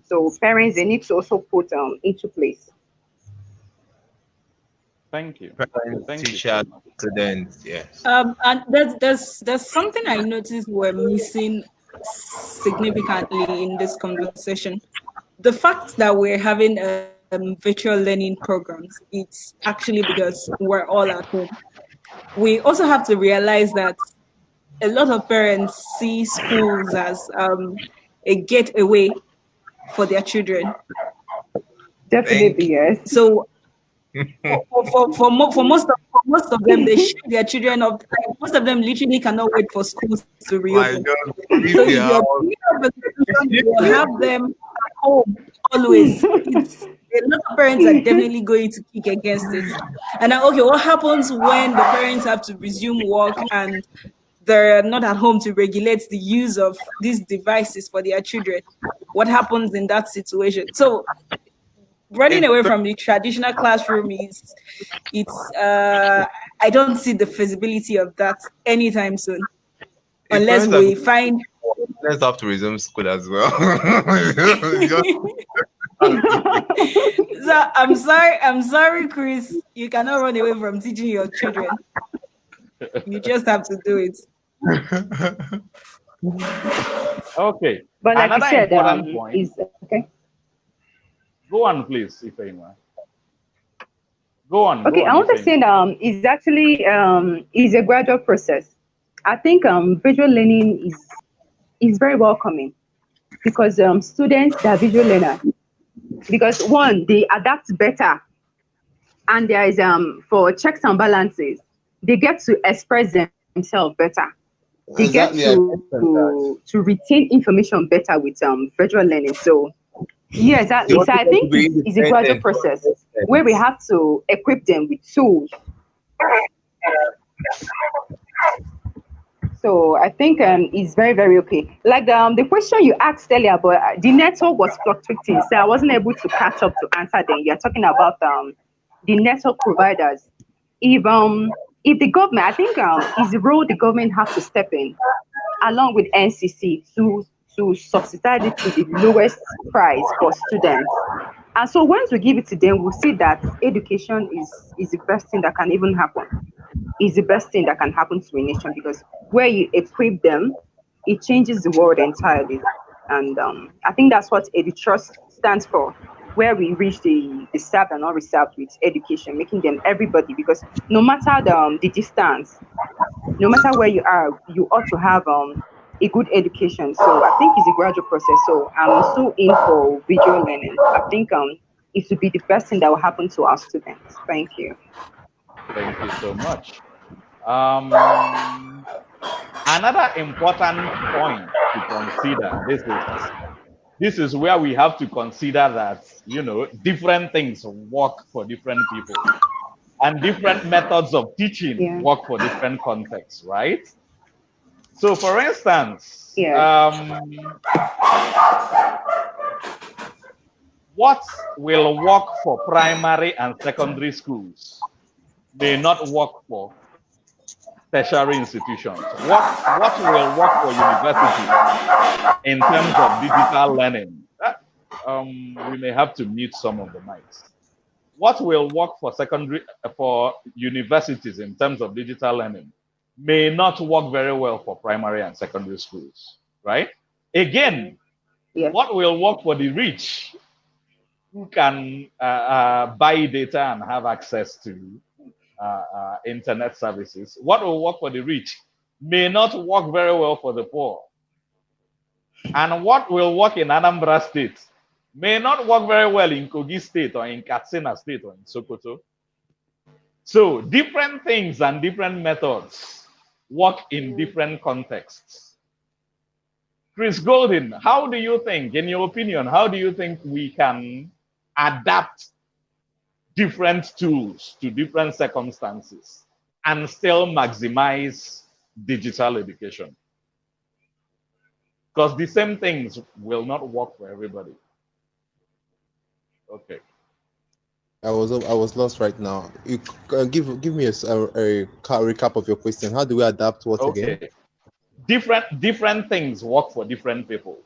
So parents, they need to also put into place. Thank you. Parents, Thank you teachers, so much. students, yes. And there's something I noticed we're missing significantly in this conversation. The fact that we're having virtual learning programs, it's actually because we're all at home. We also have to realize that a lot of parents see schools as a getaway for their children. Thank Definitely, you. yes. So for most of them, they ship their children off. Like, most of them literally cannot wait for schools to My reopen. God, So leave if your you're house. bringing up a solution, you will have them at home always. It's a lot of parents are definitely going to kick against it. And now, okay, what happens when the parents have to resume work and they're not at home to regulate the use of these devices for their children? What happens in that situation? So running If away from the traditional classroom is it's I don't see the feasibility of that anytime soon, if unless parents are we going, find let's have to resume school as well. Just so I'm sorry, Chris, you cannot run away from teaching your children. You just have to do it. Okay. But like you Another said, important point. is okay. Go on, please, Ifeima. Go on, Okay, go I on, want to say Ifeima. is actually is a gradual process. I think visual learning is very welcoming because students that are visual learners, because one, they adapt better, and there is for checks and balances, they get to express themselves better. They get exactly, I mentioned that. to retain information better with visual learning. So yeah, They exactly. So also I get to think be it's a gradual independent to process an where we extent. have to equip them with tools. So I think it's very, very okay. Like the question you asked earlier, but the network was fluctuating, so I wasn't able to catch up to answer them. You're talking about the network providers. If the government, I think is the role the government has to step in along with NCC to subsidize it to the lowest price for students. And so once we give it to them, we'll see that education is the best thing that can even happen. Is the best thing that can happen to a nation because where you equip them, it changes the world entirely. And I think that's what EduTrust stands for, where we reach the served and not reserved with education, making them everybody. Because no matter the distance, no matter where you are, you ought to have a good education. So I think it's a gradual process. So I'm so in for visual learning. I think it would be the best thing that will happen to our students. Thank you. Thank you so much. Um, Another important point to consider, this is where we have to consider that, you know, different things work for different people and different methods of teaching Yeah. work for different contexts, right? So for instance, Yeah. what will work for primary and secondary schools may not work for tertiary institutions. What will work for universities in terms of digital learning? We may have to mute some of the mics. What will work for universities in terms of digital learning may not work very well for primary and secondary schools, right? Again, Yeah. what will work for the rich who can buy data and have access to internet services? What will work for the rich may not work very well for the poor. And what will work in Anambra State may not work very well in Kogi State or in Katsina State or in Sokoto. So different things and different methods work in different contexts. Chris Golden, how do you think, in your opinion, how do you think we can adapt different tools to different circumstances and still maximize digital education? Because the same things will not work for everybody. Okay. I was lost right now. You give me a recap of your question. How do we adapt what again? Okay. Different things work for different people.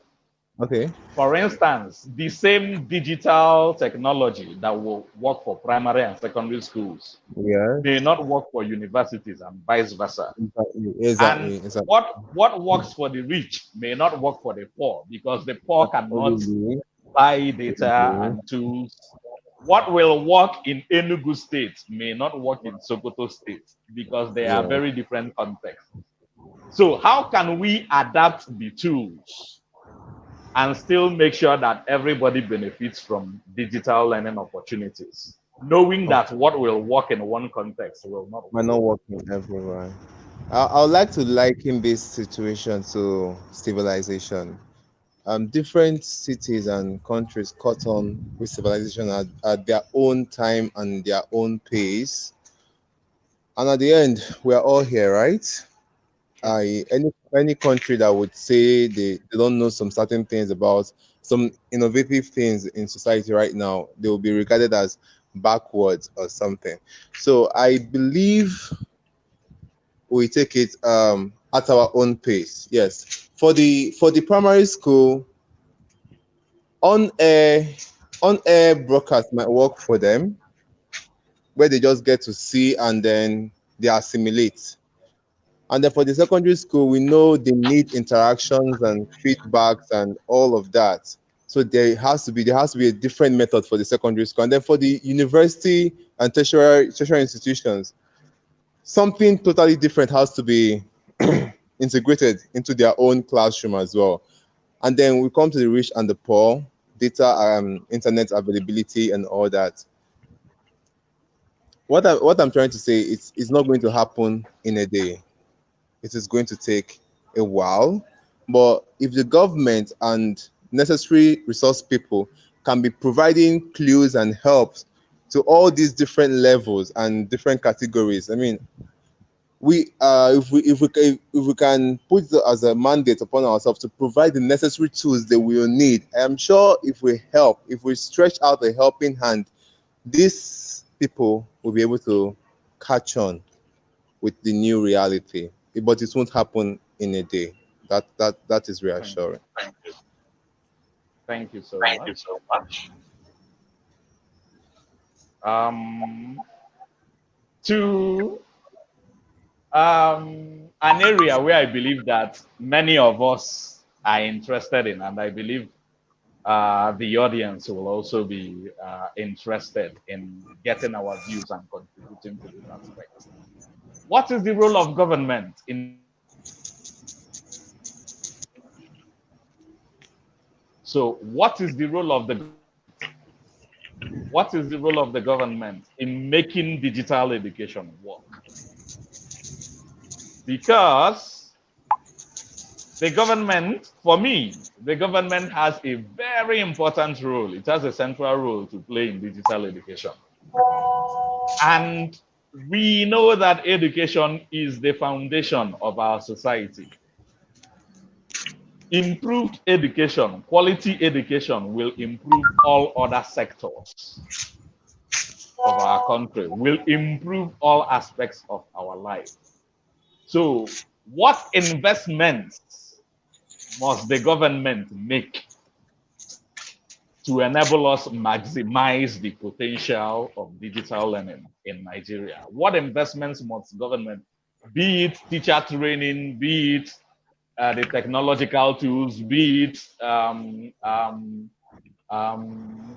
Okay. For instance, the same digital technology that will work for primary and secondary schools may Yes. not work for universities and vice versa. Exactly. And Exactly. Exactly. what works for the rich may not work for the poor because the poor cannot Absolutely. buy data Absolutely. and tools. What will work in Enugu State may not work in Sokoto State because they are Yeah. very different contexts. So how can we adapt the tools and still make sure that everybody benefits from digital learning opportunities, knowing that what will work in one context will not We're work not in working everywhere. I would like to liken this situation to civilization. Different cities and countries caught on with civilization at their own time and their own pace. And at the end, we are all here, right? another. Any country that would say they don't know some certain things about some innovative things in society right now, they will be regarded as backwards or something. So I believe we take it at our own pace. Yes. For the primary school, on air on air broadcast might work for them, where they just get to see and then they assimilate. And then for the secondary school, we know they need interactions and feedbacks and all of that. So there has to be a different method for the secondary school. And then for the university and tertiary institutions, something totally different has to be integrated into their own classroom as well. And then we come to the rich and the poor, data, internet availability, and all that. What I'm trying to say is it's not going to happen in a day. It is going to take a while. But if the government and necessary resource people can be providing clues and helps to all these different levels and different categories, I mean, if we can put it as a mandate upon ourselves to provide the necessary tools that we will need, I am sure if we stretch out a helping hand, these people will be able to catch on with the new reality. But it won't happen in a day. That is Thank you. reassuring. Thank you so much. Um, to an area where I believe that many of us are interested in, and I believe the audience will also be interested in getting our views and contributing to this aspect. What is the role of government in? So, what is the role of the government in making digital education work? Because the government, for me, the government has a very important role. It has a central role to play in digital education. And we know that education is the foundation of our society. Improved education, quality education will improve all other sectors of our country, will improve all aspects of our life. So, what investments must the government make to enable us maximize the potential of digital learning in Nigeria? What investments must government, be it teacher training, be it the technological tools, be it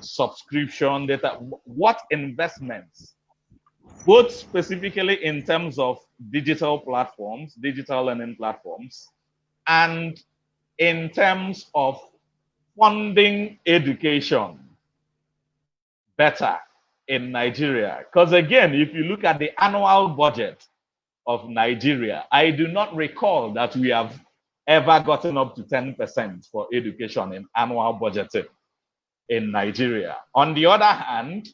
subscription data, what investments, both specifically in terms of digital platforms, digital learning platforms, and in terms of funding education better in Nigeria? Because again, if you look at the annual budget of Nigeria, I do not recall that we have ever gotten up to 10% for education in annual budgeting in Nigeria. On the other hand,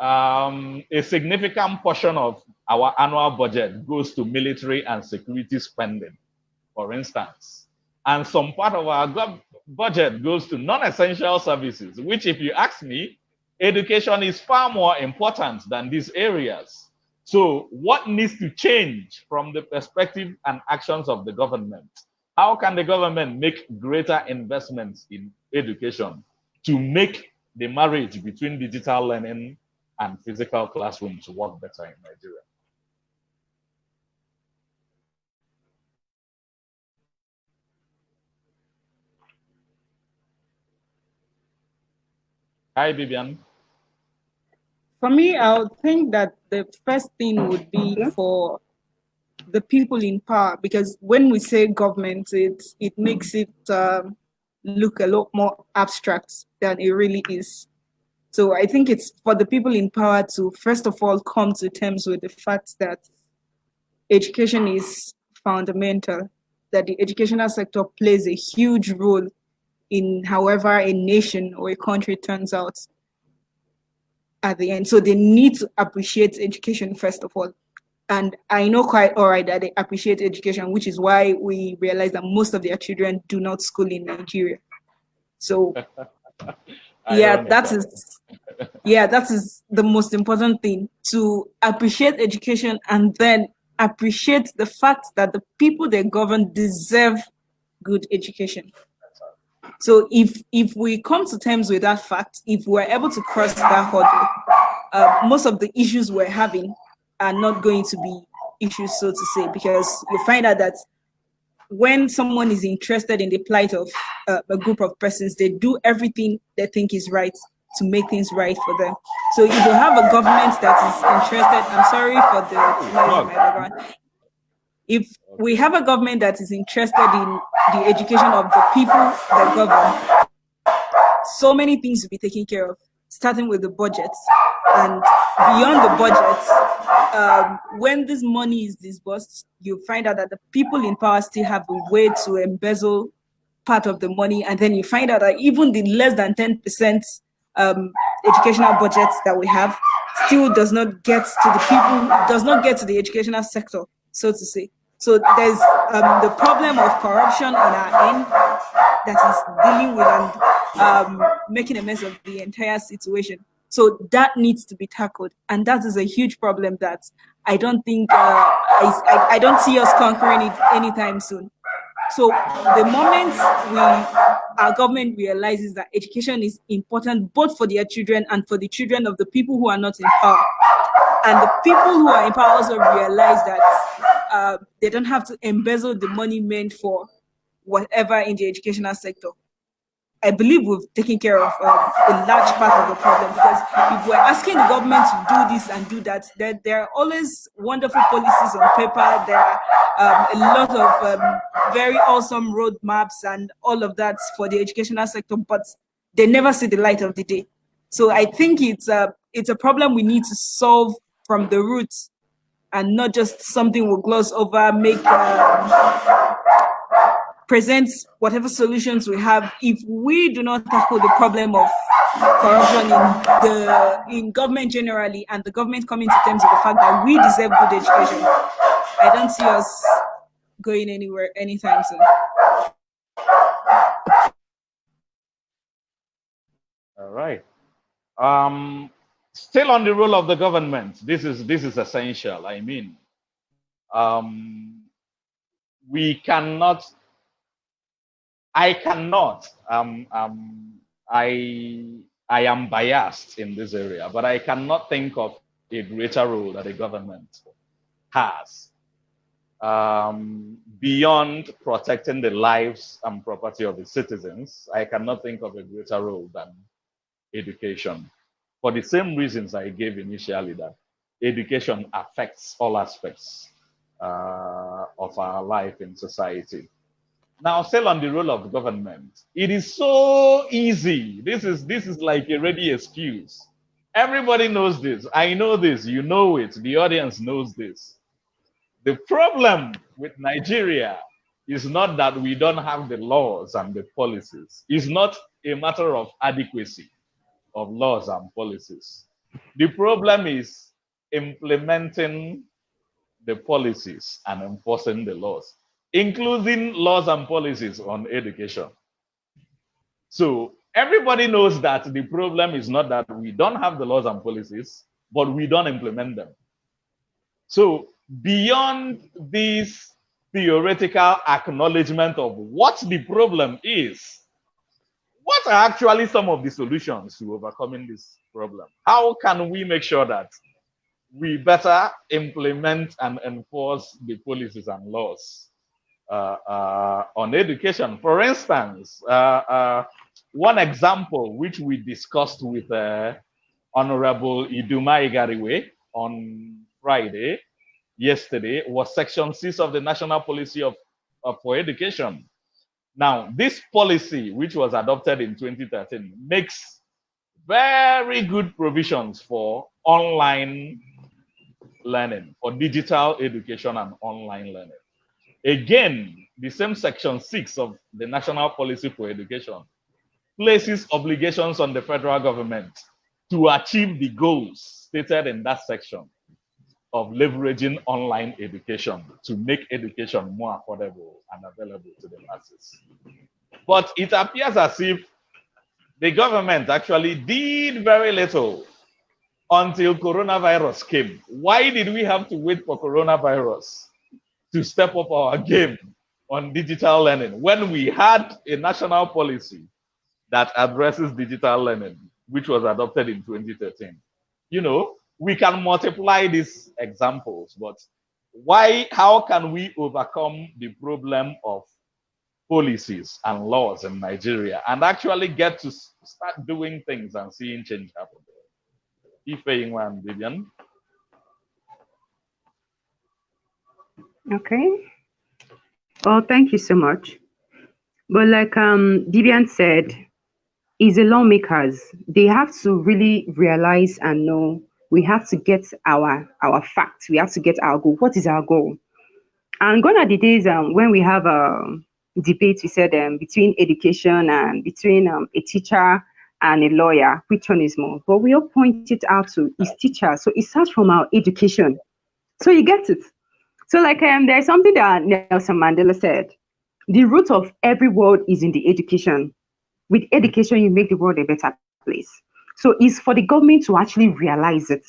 a significant portion of our annual budget goes to military and security spending, for instance. And some part of our budget goes to non-essential services, which, if you ask me, education is far more important than these areas. So what needs to change from the perspective and actions of the government? How can the government make greater investments in education to make the marriage between digital learning and physical classrooms work better in Nigeria? Hi, Bibian. For me, I would think that the first thing would be for the people in power, because when we say government, it makes it look a lot more abstract than it really is. So I think it's for the people in power to first of all come to terms with the fact that education is fundamental, that the educational sector plays a huge role in however a nation or a country turns out at the end. So they need to appreciate education first of all. And I know quite all right that they appreciate education, which is why we realize that most of their children do not school in Nigeria. So yeah, that is the most important thing, to appreciate education and then appreciate the fact that the people they govern deserve good education. So if we come to terms with that fact, if we're able to cross that hurdle, most of the issues we're having are not going to be issues, so to say, because you find out that when someone is interested in the plight of a group of persons, they do everything they think is right to make things right for them. So if you have a government that is interested, I'm sorry for the noise in my background. If we have a government that is interested in the education of the people that govern, so many things will be taken care of, starting with the budgets and beyond the budgets. When this money is disbursed, you find out that the people in power still have a way to embezzle part of the money, and then you find out that even the less than 10% educational budgets that we have still does not get to the people, does not get to the educational sector, so to say. So there's the problem of corruption on our end that is dealing with and making a mess of the entire situation. So that needs to be tackled, and that is a huge problem that I don't think I don't see us conquering it anytime soon. So the moment our government realizes that education is important both for their children and for the children of the people who are not in power, and the people who are in power also realize that they don't have to embezzle the money meant for whatever in the educational sector, I believe we've taken care of a large part of the problem. Because if we're asking the government to do this and do that, there are always wonderful policies on paper. There are a lot of very awesome roadmaps and all of that for the educational sector, but they never see the light of the day. So I think it's a problem we need to solve from the roots, and not just something we'll gloss over, make presents whatever solutions we have. If we do not tackle the problem of corruption in government generally, and the government coming to terms with the fact that we deserve good education, I don't see us going anywhere anytime soon. All right. Still on the role of the government. This is essential. I mean, we cannot. I cannot. I am biased in this area, but I cannot think of a greater role that the government has beyond protecting the lives and property of the citizens. I cannot think of a greater role than education, for the same reasons I gave initially, that education affects all aspects of our life in society. Now, still on the role of government, it is so easy. This is like a ready excuse. Everybody knows this. I know this. You know it. The audience knows this. The problem with Nigeria is not that we don't have the laws and the policies. It's not a matter of adequacy of laws and policies. The problem is implementing the policies and enforcing the laws, including laws and policies on education. So everybody knows that the problem is not that we don't have the laws and policies, but we don't implement them. So beyond this theoretical acknowledgement of what the problem is, what are actually some of the solutions to overcoming this problem? How can we make sure that we better implement and enforce the policies and laws on education? For instance, one example which we discussed with Honorable Iduma Igariwe on Friday, yesterday, was Section 6 of the National Policy for Education. Now, this policy, which was adopted in 2013, makes very good provisions for online learning, for digital education and online learning. Again, the same Section 6 of the National Policy for Education places obligations on the federal government to achieve the goals stated in that section of leveraging online education to make education more affordable and available to the masses. But it appears as if the government actually did very little until coronavirus came. Why did we have to wait for coronavirus to step up our game on digital learning when we had a national policy that addresses digital learning, which was adopted in 2013? You know, we can multiply these examples, but how can we overcome the problem of policies and laws in Nigeria and actually get to start doing things and seeing change happen? Ife Vivian. Okay. Well, thank you so much. But like Vivian said, is the lawmakers, they have to really realize and know we have to get our facts. We have to get our goal. What is our goal? And gone are the days when we have a debate, we said between education and between a teacher and a lawyer, which one is more? But we all point it out to is teacher. So it starts from our education. So you get it. So like there's something that Nelson Mandela said, the root of every world is in the education. With education, you make the world a better place. So it's for the government to actually realize it.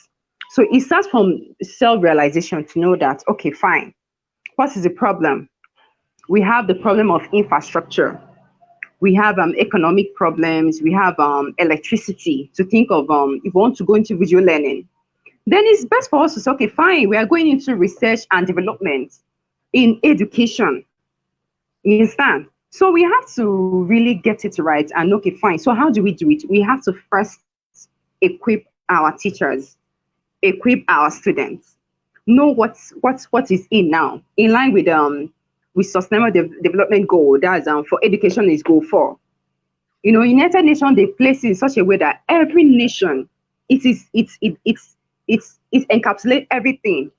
So it starts from self-realization to know that, okay, fine. What is the problem? We have the problem of infrastructure. We have economic problems. We have electricity to think of if we want to go into video learning. Then it's best for us to say, okay, fine, we are going into research and development in education. You understand? So we have to really get it right and okay, fine. So how do we do it? We have to first equip our teachers, equip our students, know what is in now, in line with sustainable development goal. That's for education is goal 4. You know, United Nations, they place it in such a way that every nation it encapsulates everything.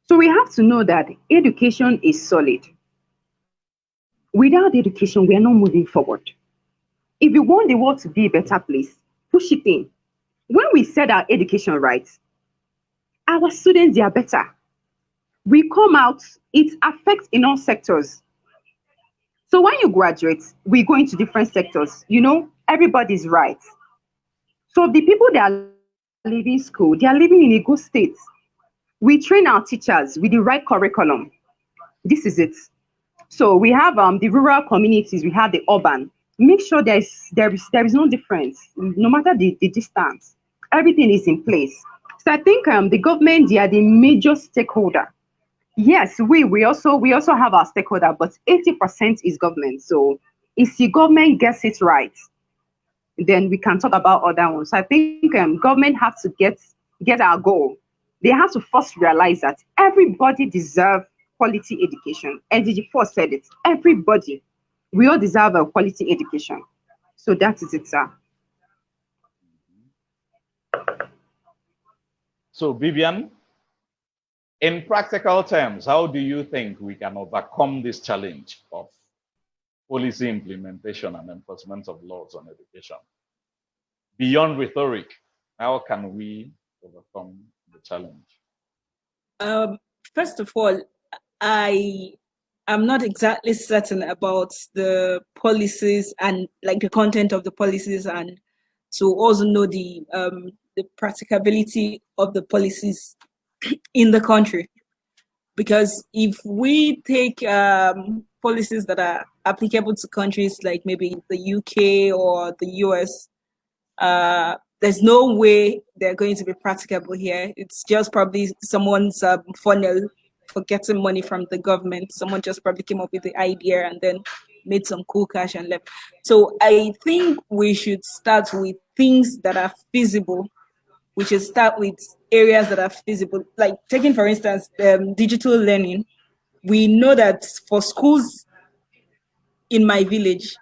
So we have to know that education is solid. Without education, we are not moving forward. If you want the world to be a better place, push it in. When we set our education right, our students, they are better. We come out, it affects in all sectors. So when you graduate, we go into different sectors. You know, everybody's right. So the people that are leaving school, they are living in a good state. We train our teachers with the right curriculum. This is it. So we have the rural communities, we have the urban. Make sure there is no difference, no matter the distance. Everything is in place. So I think the government, they are the major stakeholder. Yes, we also have our stakeholder, but 80% is government. So if the government gets it right, then we can talk about other ones. So I think government have to get our goal. They have to first realize that everybody deserves quality education. NDG4 said it. Everybody, we all deserve a quality education. So that is it, sir. So Vivian, in practical terms, how do you think we can overcome this challenge of policy implementation and enforcement of laws on education? Beyond rhetoric, how can we overcome the challenge? First of all, I am not exactly certain about the policies and like the content of the policies, and to also know the practicability of the policies in the country. Because if we take policies that are applicable to countries like maybe the UK or the US. There's no way they're going to be practicable here. It's just probably someone's funnel for getting money from the government. Someone just probably came up with the idea and then made some cool cash and left. So I think we should start with things that are feasible. We should start with areas that are feasible. Like taking, for instance, digital learning. We know that for schools in my village,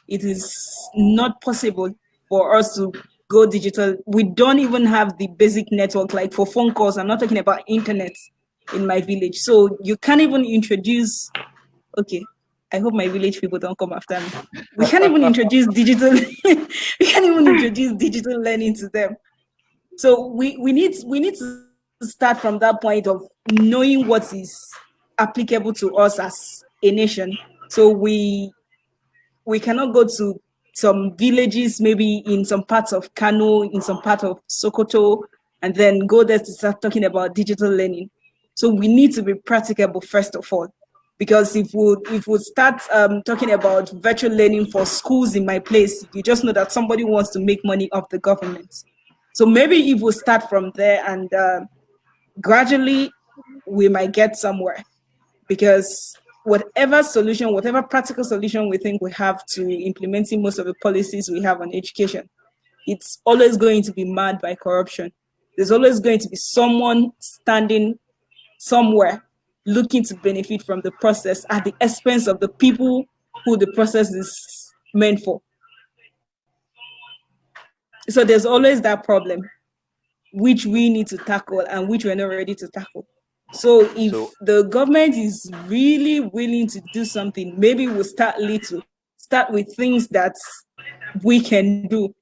it is not possible for us to go digital. We don't even have the basic network, like for phone calls. I'm not talking about internet in my village. So you can't even introduce, okay, I hope my village people don't come after me. We can't even introduce digital, we can't even introduce digital learning to them. So we need to start from that point of knowing what is applicable to us as a nation. So we cannot go to some villages, maybe in some parts of Kano, in some part of Sokoto, and then go there to start talking about digital learning. So we need to be practicable first of all, because if we start talking about virtual learning for schools in my place, you just know that somebody wants to make money off the government. So maybe if we start from there and gradually, we might get somewhere, because whatever solution, whatever practical solution we think we have to implementing most of the policies we have on education, it's always going to be marred by corruption. There's always going to be someone standing somewhere looking to benefit from the process at the expense of the people who the process is meant for. So there's always that problem, which we need to tackle and which we're not ready to tackle. So if the government is really willing to do something, maybe we'll start little, start with things that we can do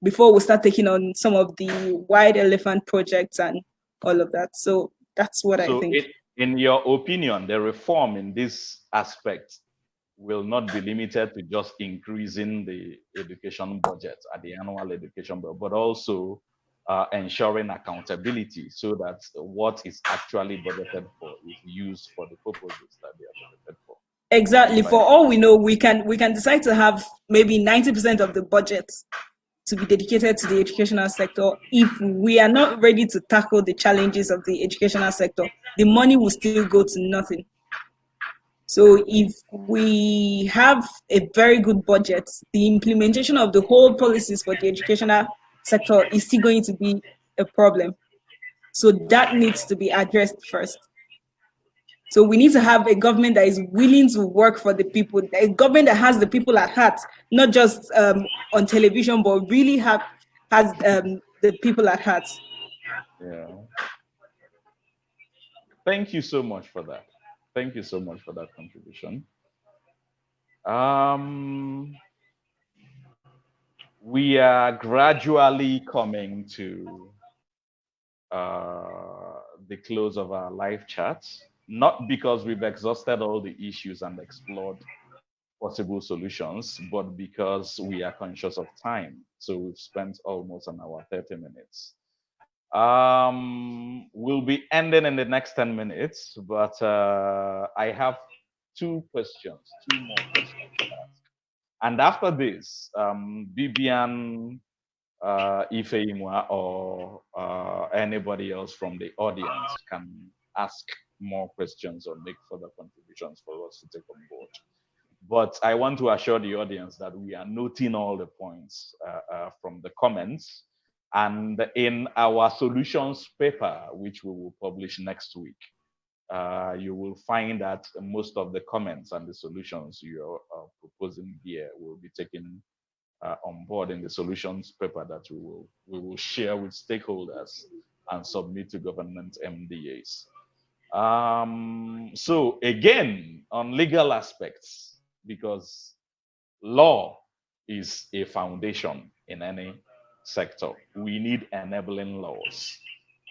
before we start taking on some of the wide elephant projects and all of that. So that's what I think. In your opinion, the reform in this aspect will not be limited to just increasing the education budget at the annual education budget, but also ensuring accountability so that what is actually budgeted for is used for the purposes that they are budgeted for. Exactly. For all we know, we can decide to have maybe 90% of the budget to be dedicated to the educational sector. If we are not ready to tackle the challenges of the educational sector, the money will still go to nothing. So if we have a very good budget, the implementation of the whole policies for the educational sector is still going to be a problem. So that needs to be addressed first. So we need to have a government that is willing to work for the people, a government that has the people at heart, not just on television, but really has the people at heart. Yeah. Thank you so much for that. Thank you so much for that contribution. We are gradually coming to the close of our live chat, not because we've exhausted all the issues and explored possible solutions, but because we are conscious of time. So we've spent almost an hour, 30 minutes. We'll be ending in the next 10 minutes, but I have two more questions to ask. And after this, Bibian, Ifeimwa, or anybody else from the audience can ask more questions or make further contributions for us to take on board. But I want to assure the audience that we are noting all the points from the comments. And in our solutions paper, which we will publish next week, you will find that most of the comments and the solutions you're proposing here will be taken on board in the solutions paper that we will share with stakeholders and submit to government MDAs. So again, on legal aspects, because law is a foundation in any sector, we need enabling laws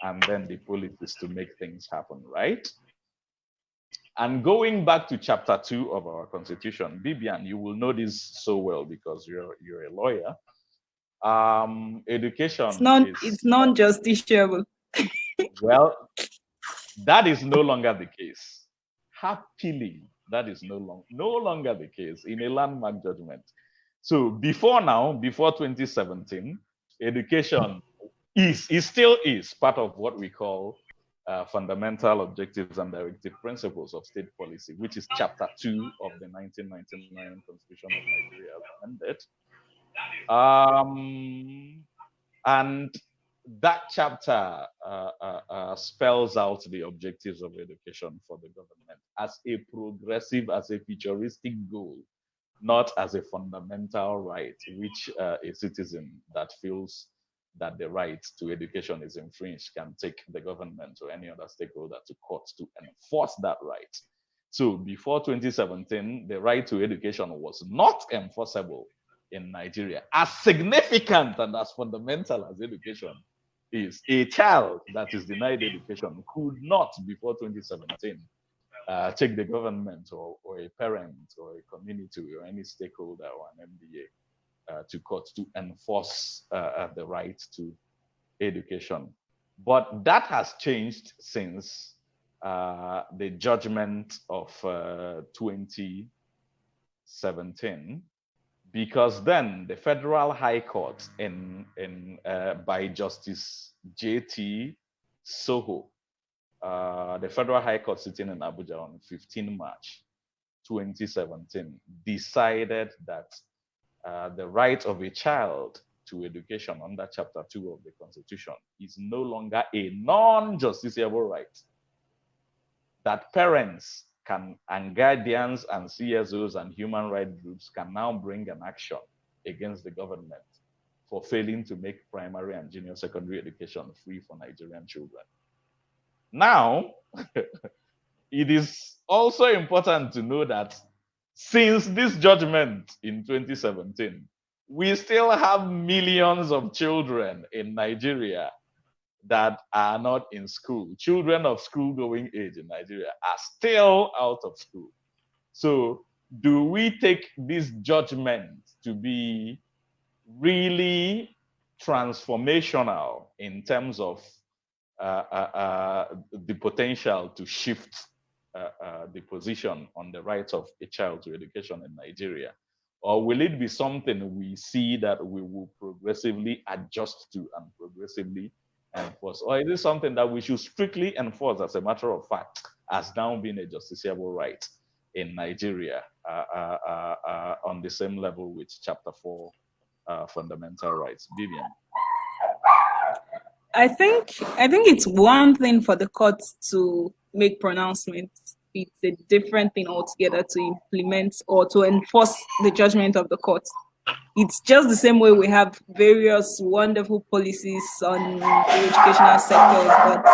and then the policies to make things happen, right? And going back to chapter 2 of our constitution, Bibian, you will know this so well because you're a lawyer. Education It's non-justiciable. Well, that is no longer the case. Happily, That is no longer the case in a landmark judgment. So before 2017, education still is part of what we call fundamental objectives and directive principles of state policy, which is chapter 2 of the 1999 Constitution of Nigeria as amended. And that chapter spells out the objectives of education for the government as a progressive, as a futuristic goal, not as a fundamental right, which a citizen that feels that the right to education is infringed can take the government or any other stakeholder to court to enforce that right. So before 2017, the right to education was not enforceable in Nigeria. As significant and as fundamental as education is, a child that is denied education could not, before 2017, take the government or a parent or a community or any stakeholder or an MDA to court to enforce the right to education. But that has changed since the judgment of 2017, because then the Federal High Court by Justice J.T. Soho, the Federal High Court sitting in Abuja on 15 March 2017, decided that the right of a child to education under Chapter 2 of the Constitution is no longer a non-justiciable right. That parents and guardians and CSOs and human rights groups can now bring an action against the government for failing to make primary and junior secondary education free for Nigerian children. Now, it is also important to know that since this judgment in 2017, we still have millions of children in Nigeria that are not in school. Children of school-going age in Nigeria are still out of school. So do we take this judgment to be really transformational in terms of the potential to shift the position on the rights of a child to education in Nigeria? Or will it be something we see that we will progressively adjust to and progressively enforce? Or is it something that we should strictly enforce as a matter of fact, as now being a justiciable right in Nigeria on the same level with Chapter 4 fundamental rights? Vivian. I think it's one thing for the courts to make pronouncements. It's a different thing altogether to implement or to enforce the judgment of the court. It's just the same way we have various wonderful policies on the educational sectors, but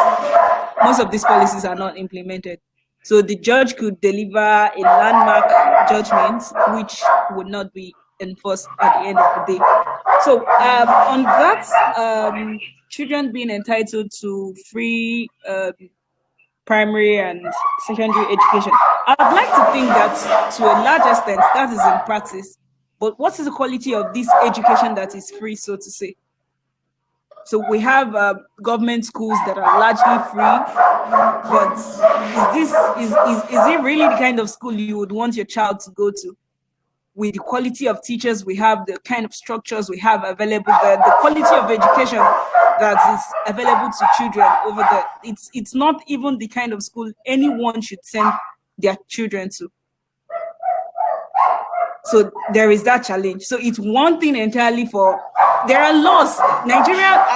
most of these policies are not implemented. So the judge could deliver a landmark judgment which would not be enforced at the end of the day. So on that, children being entitled to free primary and secondary education, I'd like to think that to a large extent that is in practice. But what is the quality of this education that is free, so to say? So we have government schools that are largely free, but is it really the kind of school you would want your child to go to? With the quality of teachers we have, the kind of structures we have available there, the quality of education that is available to children over there, it's not even the kind of school anyone should send their children to. So there is that challenge. So it's one thing entirely for, there are laws. Nigeria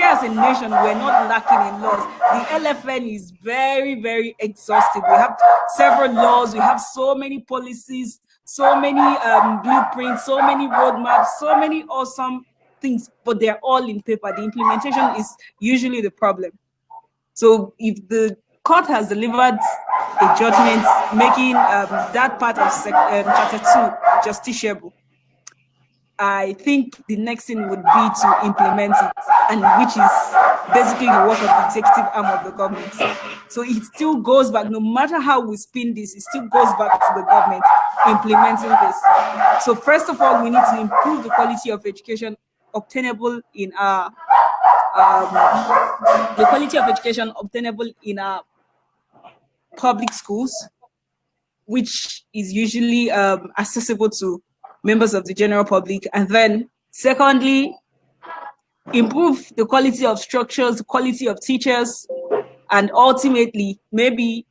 as a nation, we're not lacking in laws. The LFN is very, very exhaustive. We have several laws. We have so many policies, so many blueprints, so many roadmaps, so many awesome things, but they're all in paper. The implementation is usually the problem. So if the court has delivered a judgment making that part of Chapter 2 justiciable, I think the next thing would be to implement it, and which is basically the work of the executive arm of the government. So it still goes back, no matter how we spin this, it still goes back to the government implementing this. So first of all, we need to improve the quality of education obtainable in our public schools. which is usually accessible to members of the general public. And then secondly, improve the quality of structures, the quality of teachers, and ultimately, maybe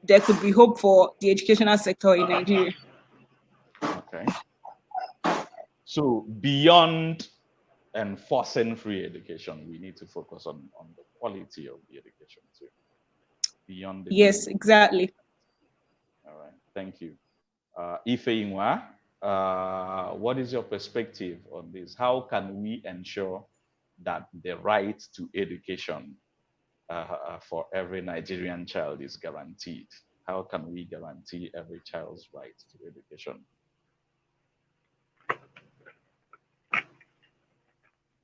there could be hope for the educational sector in Nigeria. Okay. So beyond enforcing free education, we need to focus on the quality of the education too. Beyond the Yes, exactly. All right, thank you. Ife Inwa, what is your perspective on this? How can we ensure that the right to education for every Nigerian child is guaranteed? How can we guarantee every child's right to education?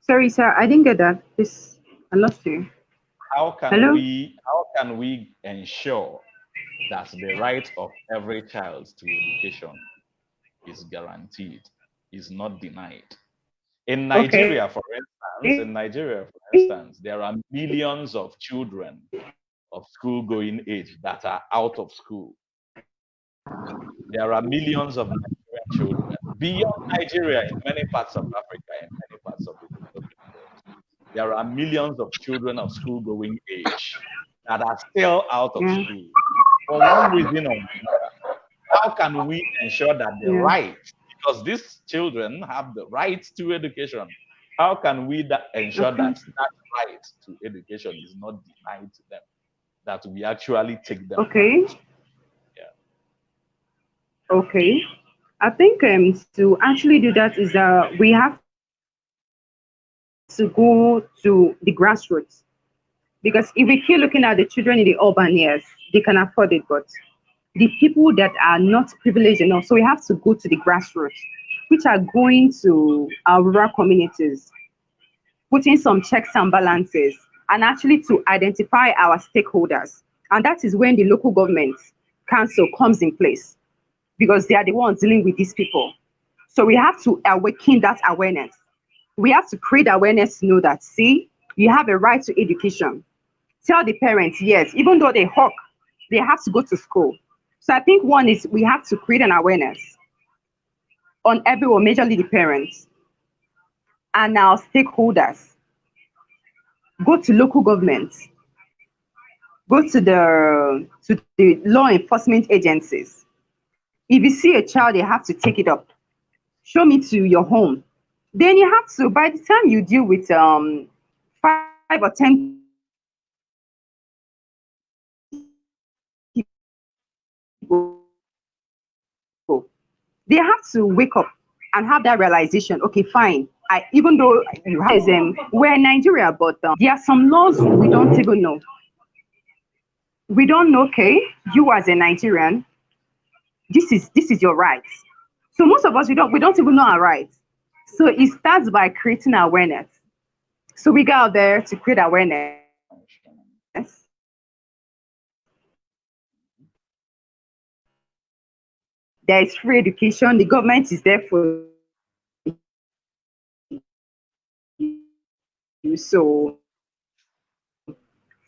Sorry, sir, I didn't get that. This, I lost you. How can Hello? we ensure that the right of every child to education is guaranteed, is not denied? In Okay. Nigeria, for instance, there are millions of children of school-going age that are out of school. There are millions of Nigerian children beyond Nigeria, in many parts of Africa, in many parts of the developing world. There are millions of children of school-going age that are still out of Yeah. school for one reason or another. How can we ensure that the Yeah. right, because these children have the right to education, how can we ensure Okay. that that right to education is not denied to them, that we actually take them back Okay. to school? Okay. I think to actually do that is we have to go to the grassroots. Because if we keep looking at the children in the urban years, they can afford it, but the people that are not privileged enough, so we have to go to the grassroots, which are going to our rural communities, putting some checks and balances, and actually to identify our stakeholders. And that is when the local government council comes in place because they are the ones dealing with these people. So we have to awaken that awareness. We have to create awareness to know that, see, you have a right to education. Tell the parents, yes, even though they hawk, they have to go to school. So I think one is we have to create an awareness on everyone, majorly the parents and our stakeholders. Go to local governments, go to the law enforcement agencies. If you see a child, you have to take it up. Show me to your home. Then you have to, by the time you deal with 5 or 10 people, they have to wake up and have that realization. Okay, fine. Even though you have we're in Nigeria, but there are some laws we don't even know. We don't know. Okay, you as a Nigerian, this is your rights. So most of us we don't even know our rights. So it starts by creating awareness. So we go out there to create awareness. There is free education. The government is there for you. So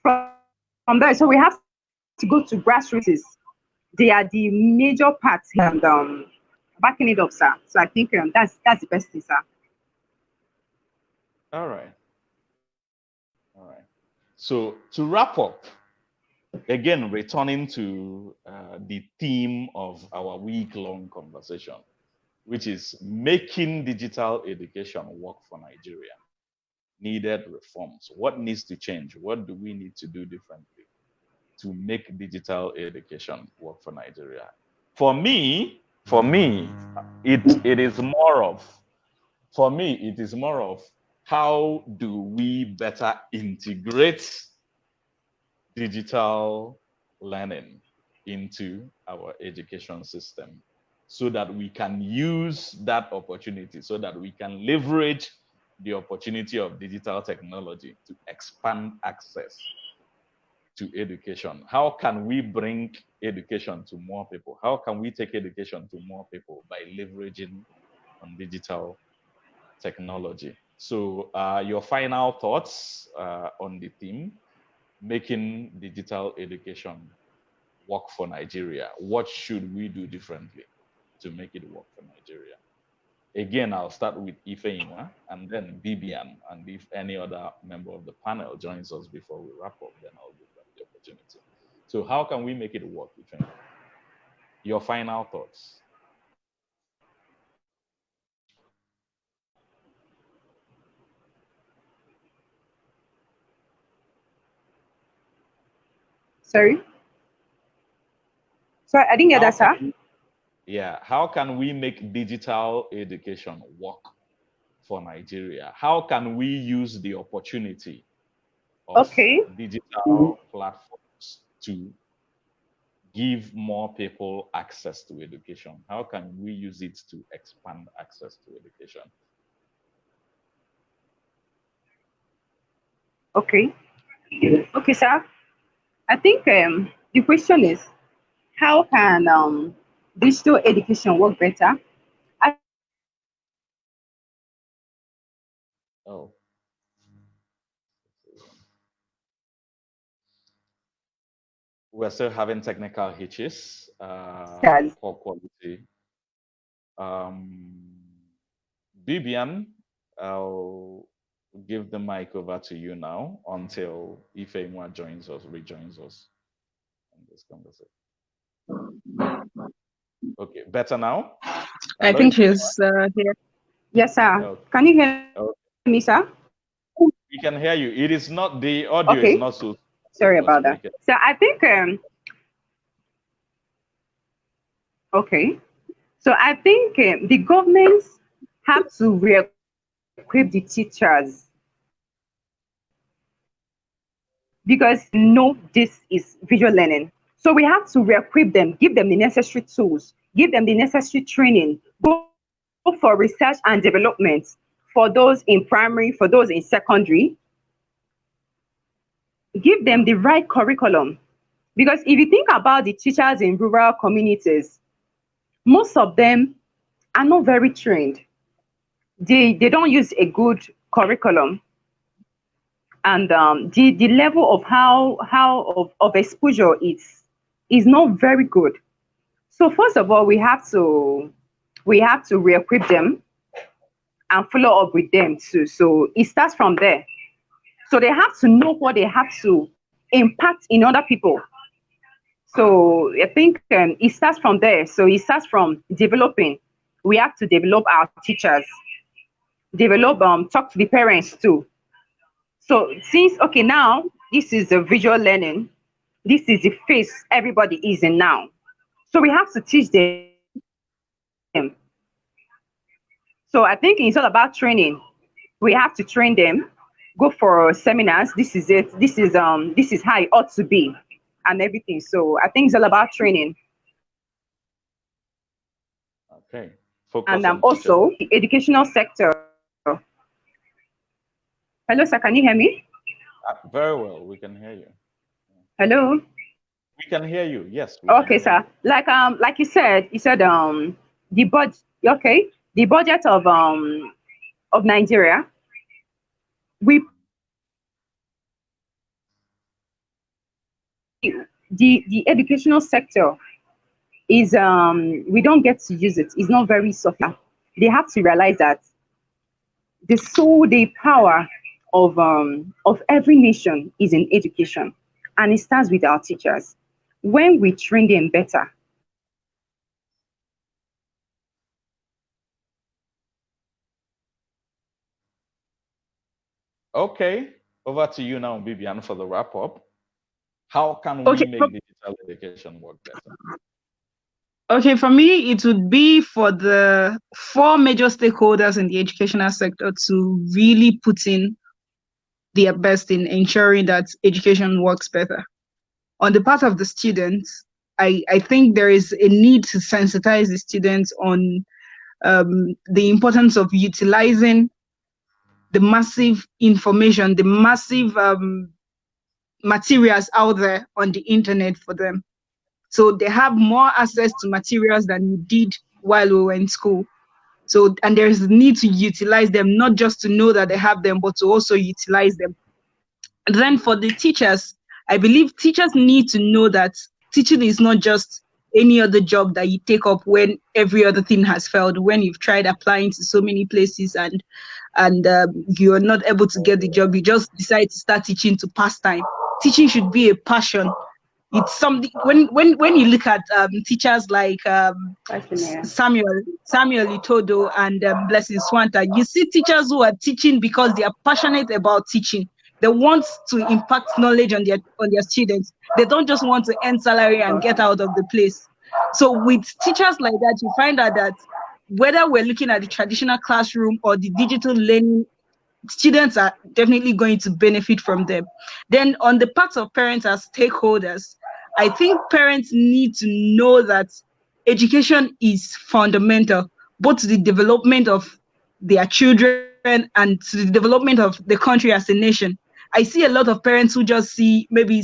from there, so we have to go to grassroots. They are the major parts and backing it up, sir. So I think that's the best thing, sir. All right. All right. So to wrap up, again, returning to the theme of our week-long conversation, which is making digital education work for Nigeria. Needed reforms. What needs to change? What do we need to do differently to make digital education work for Nigeria? For me, it is more of, how do we better integrate digital learning into our education system so that we can use that opportunity, so that we can leverage the opportunity of digital technology to expand access to education. How can we bring education to more people? How can we take education to more people by leveraging on digital technology? So your final thoughts on the theme, making digital education work for Nigeria? What should we do differently to make it work for Nigeria? Again, I'll start with Ifeima and then Bibian. And if any other member of the panel joins us before we wrap up, then I'll give them the opportunity. So how can we make it work, Ifeima? Your final thoughts. Sorry? Sorry, I didn't get that, sir. Yeah, how can we make digital education work for Nigeria? How can we use the opportunity of digital platforms to give more people access to education? How can we use it to expand access to education? Okay, sir. I think the question is, how can digital education work better? Oh. We're still having technical hitches, poor quality. Bibian, I'll give the mic over to you now until Ifeanyi rejoins us in this conversation. Okay, better now? I think she's here. Yes, sir. Okay. Can you hear me, sir? We can hear you. It is not, the audio is not so. Sorry about that. So I think, okay. So I think the governments have to re-equip the teachers, because no, this is visual learning. So we have to re-equip them, give them the necessary tools, give them the necessary training, go for research and development for those in primary, for those in secondary. Give them the right curriculum. Because if you think about the teachers in rural communities, most of them are not very trained. They don't use a good curriculum, and the level of of exposure is not very good. So first of all, we have to re-equip them and follow up with them too. So it starts from there. So they have to know what they have to impact in other people. So I think it starts from there. So it starts from developing. We have to develop our teachers, develop, talk to the parents too. So since, okay, now this is a visual learning, this is the phase everybody is in now. So we have to teach them. So I think it's all about training. We have to train them, go for seminars. This is it. This is how it ought to be, and everything. So I think it's all about training. Okay. And also the educational sector. Hello, sir. Can you hear me? Very well. We can hear you. Hello. We can hear you. Yes. Okay, sir. Like you said the budget. Okay, the budget of Nigeria. The educational sector is we don't get to use it. It's not very sophisticated. They have to realize that the power of every nation is in education, and it starts with our teachers. When we train them better, okay, over to you now, Bibian, for the wrap up. How can we make digital education work better? Okay, for me, it would be for the 4 major stakeholders in the educational sector to really put in their best in ensuring that education works better. On the part of the students, I think there is a need to sensitize the students on the importance of utilizing the massive information, the massive materials out there on the internet for them. So they have more access to materials than we did while we were in school. So, and there's a need to utilize them, not just to know that they have them, but to also utilize them. And then for the teachers, I believe teachers need to know that teaching is not just any other job that you take up when every other thing has failed, when you've tried applying to so many places and you're not able to get the job, you just decide to start teaching to pass time. Teaching should be a passion. It's something when you look at teachers like Samuel Itodo and Blessing Swanta, you see teachers who are teaching because they are passionate about teaching. They want to impact knowledge on their students. They don't just want to earn salary and get out of the place. So with teachers like that, you find out that whether we're looking at the traditional classroom or the digital learning, students are definitely going to benefit from them. Then on the part of parents as stakeholders, I think parents need to know that education is fundamental, both to the development of their children and to the development of the country as a nation. I see a lot of parents who just see maybe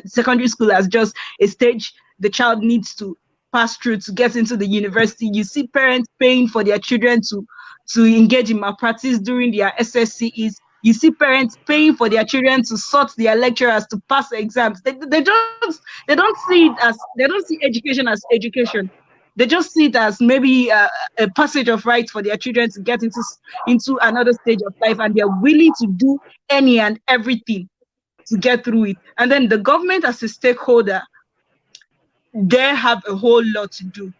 secondary school as just a stage the child needs to pass through to get into the university. You see parents paying for their children to engage in malpractice during their SSCEs. You see parents paying for their children to sort their lecturers to pass exams. They don't see education as education. They just see it as maybe a passage of rights for their children to get into another stage of life, and they're willing to do any and everything to get through it. And then the government as a stakeholder, they have a whole lot to do.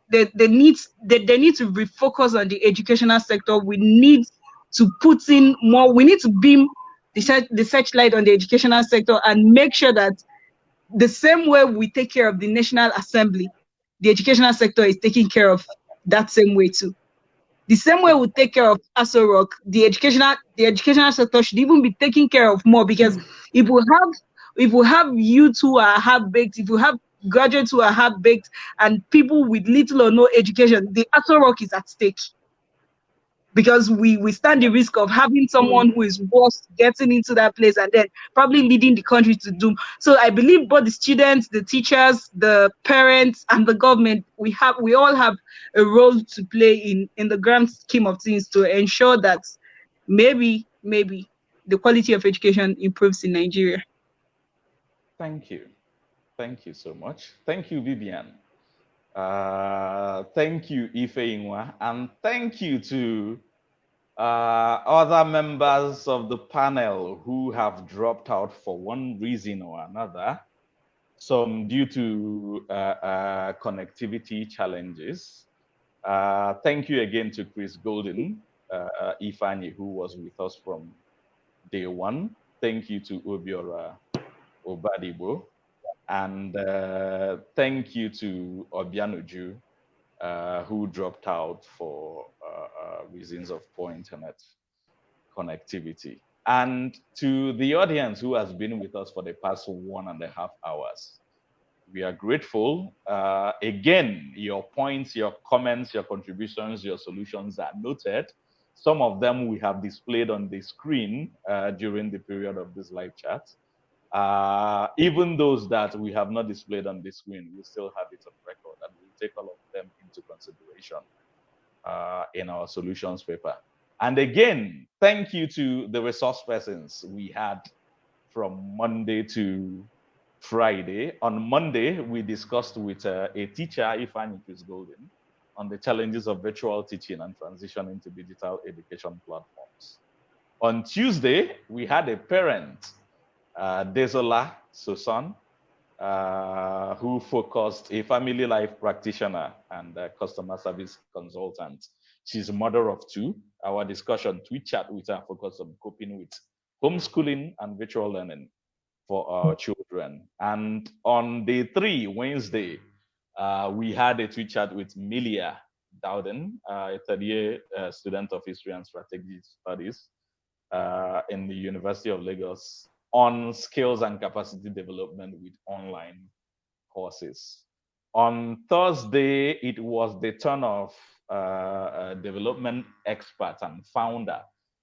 They need to refocus on the educational sector. We need to put in more. We need to beam the searchlight on the educational sector and make sure that the same way we take care of the National Assembly, the educational sector is taking care of that same way too. The same way we take care of Aso Rock, the educational sector should even be taken care of more, because if we have youth who are half-baked, if we have graduates who are half-baked and people with little or no education, the Aso Rock is at stake. Because we stand the risk of having someone who is worse getting into that place and then probably leading the country to doom. So I believe both the students, the teachers, the parents, and the government, we all have a role to play in the grand scheme of things to ensure that maybe the quality of education improves in Nigeria. Thank you. Thank you so much. Thank you, Vivian. Thank you, Ife Inwa, and thank you to other members of the panel who have dropped out for one reason or another, some due to connectivity challenges. Thank you again to Chris Golden, Ifani, who was with us from day one. Thank you to Obiora Obadibo. And thank you to Obianuju, who dropped out for reasons of poor internet connectivity. And to the audience who has been with us for the past 1.5 hours, we are grateful. Again, your points, your comments, your contributions, your solutions are noted. Some of them we have displayed on the screen during the period of this live chat. Even those that we have not displayed on the screen, we still have it on record, and we'll take all of them into consideration in our solutions paper. And again, thank you to the resource persons we had from Monday to Friday. On Monday, we discussed with a teacher, Ifani Chris Golden, on the challenges of virtual teaching and transition into digital education platforms. On Tuesday, we had a parent, Desola Sosan, who focused, a family life practitioner and a customer service consultant. She's a mother of two. Our discussion, TweetChat, with her focus on coping with homeschooling and virtual learning for our children. And on day 3, Wednesday, we had a TweetChat with Milia Dowden, a third-year student of History and Strategic Studies in the University of Lagos, on skills and capacity development with online courses. On Thursday, it was the turn of a development expert and founder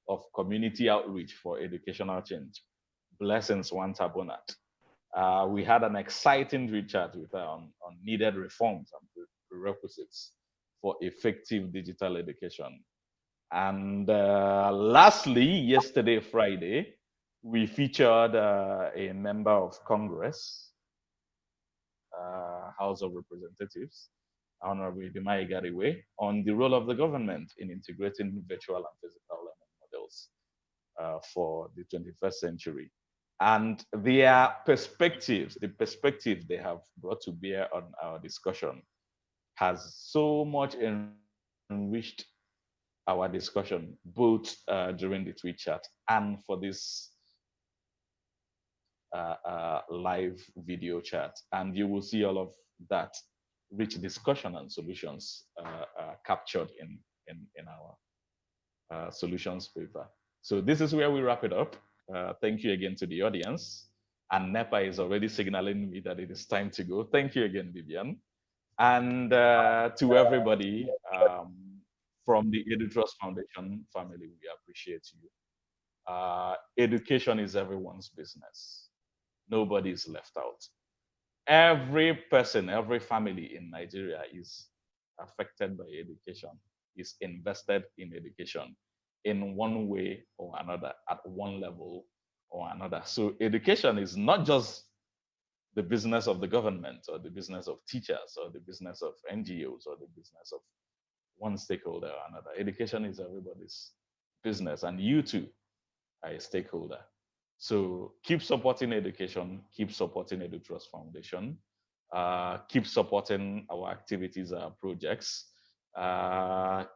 of Community Outreach for Educational Change, Blessings Wantabonat. We had an exciting chat with her on needed reforms and prerequisites for effective digital education. And lastly, yesterday, Friday, we featured a member of Congress, House of Representatives, Honorable Idima Igariwe, on the role of the government in integrating virtual and physical learning models for the 21st century. And their perspectives, the perspective they have brought to bear on our discussion, has so much enriched our discussion, both during the tweet chat and for this live video chat. And you will see all of that rich discussion and solutions captured in our solutions paper. So this is where we wrap it up. Thank you again to the audience. And NEPA is already signaling me that it is time to go. Thank you again, Vivian. And to everybody from the EduTrust Foundation family, we appreciate you. Education is everyone's business. Nobody is left out. Every person, every family in Nigeria is affected by education, is invested in education in one way or another, at one level or another. So education is not just the business of the government or the business of teachers or the business of NGOs or the business of one stakeholder or another. Education is everybody's business, and you too are a stakeholder. So keep supporting education, keep supporting EduTrust Foundation, keep supporting our activities, our projects,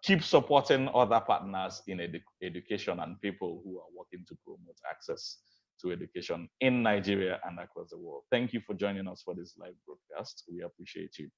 keep supporting other partners in education and people who are working to promote access to education in Nigeria and across the world. Thank you for joining us for this live broadcast. We appreciate you.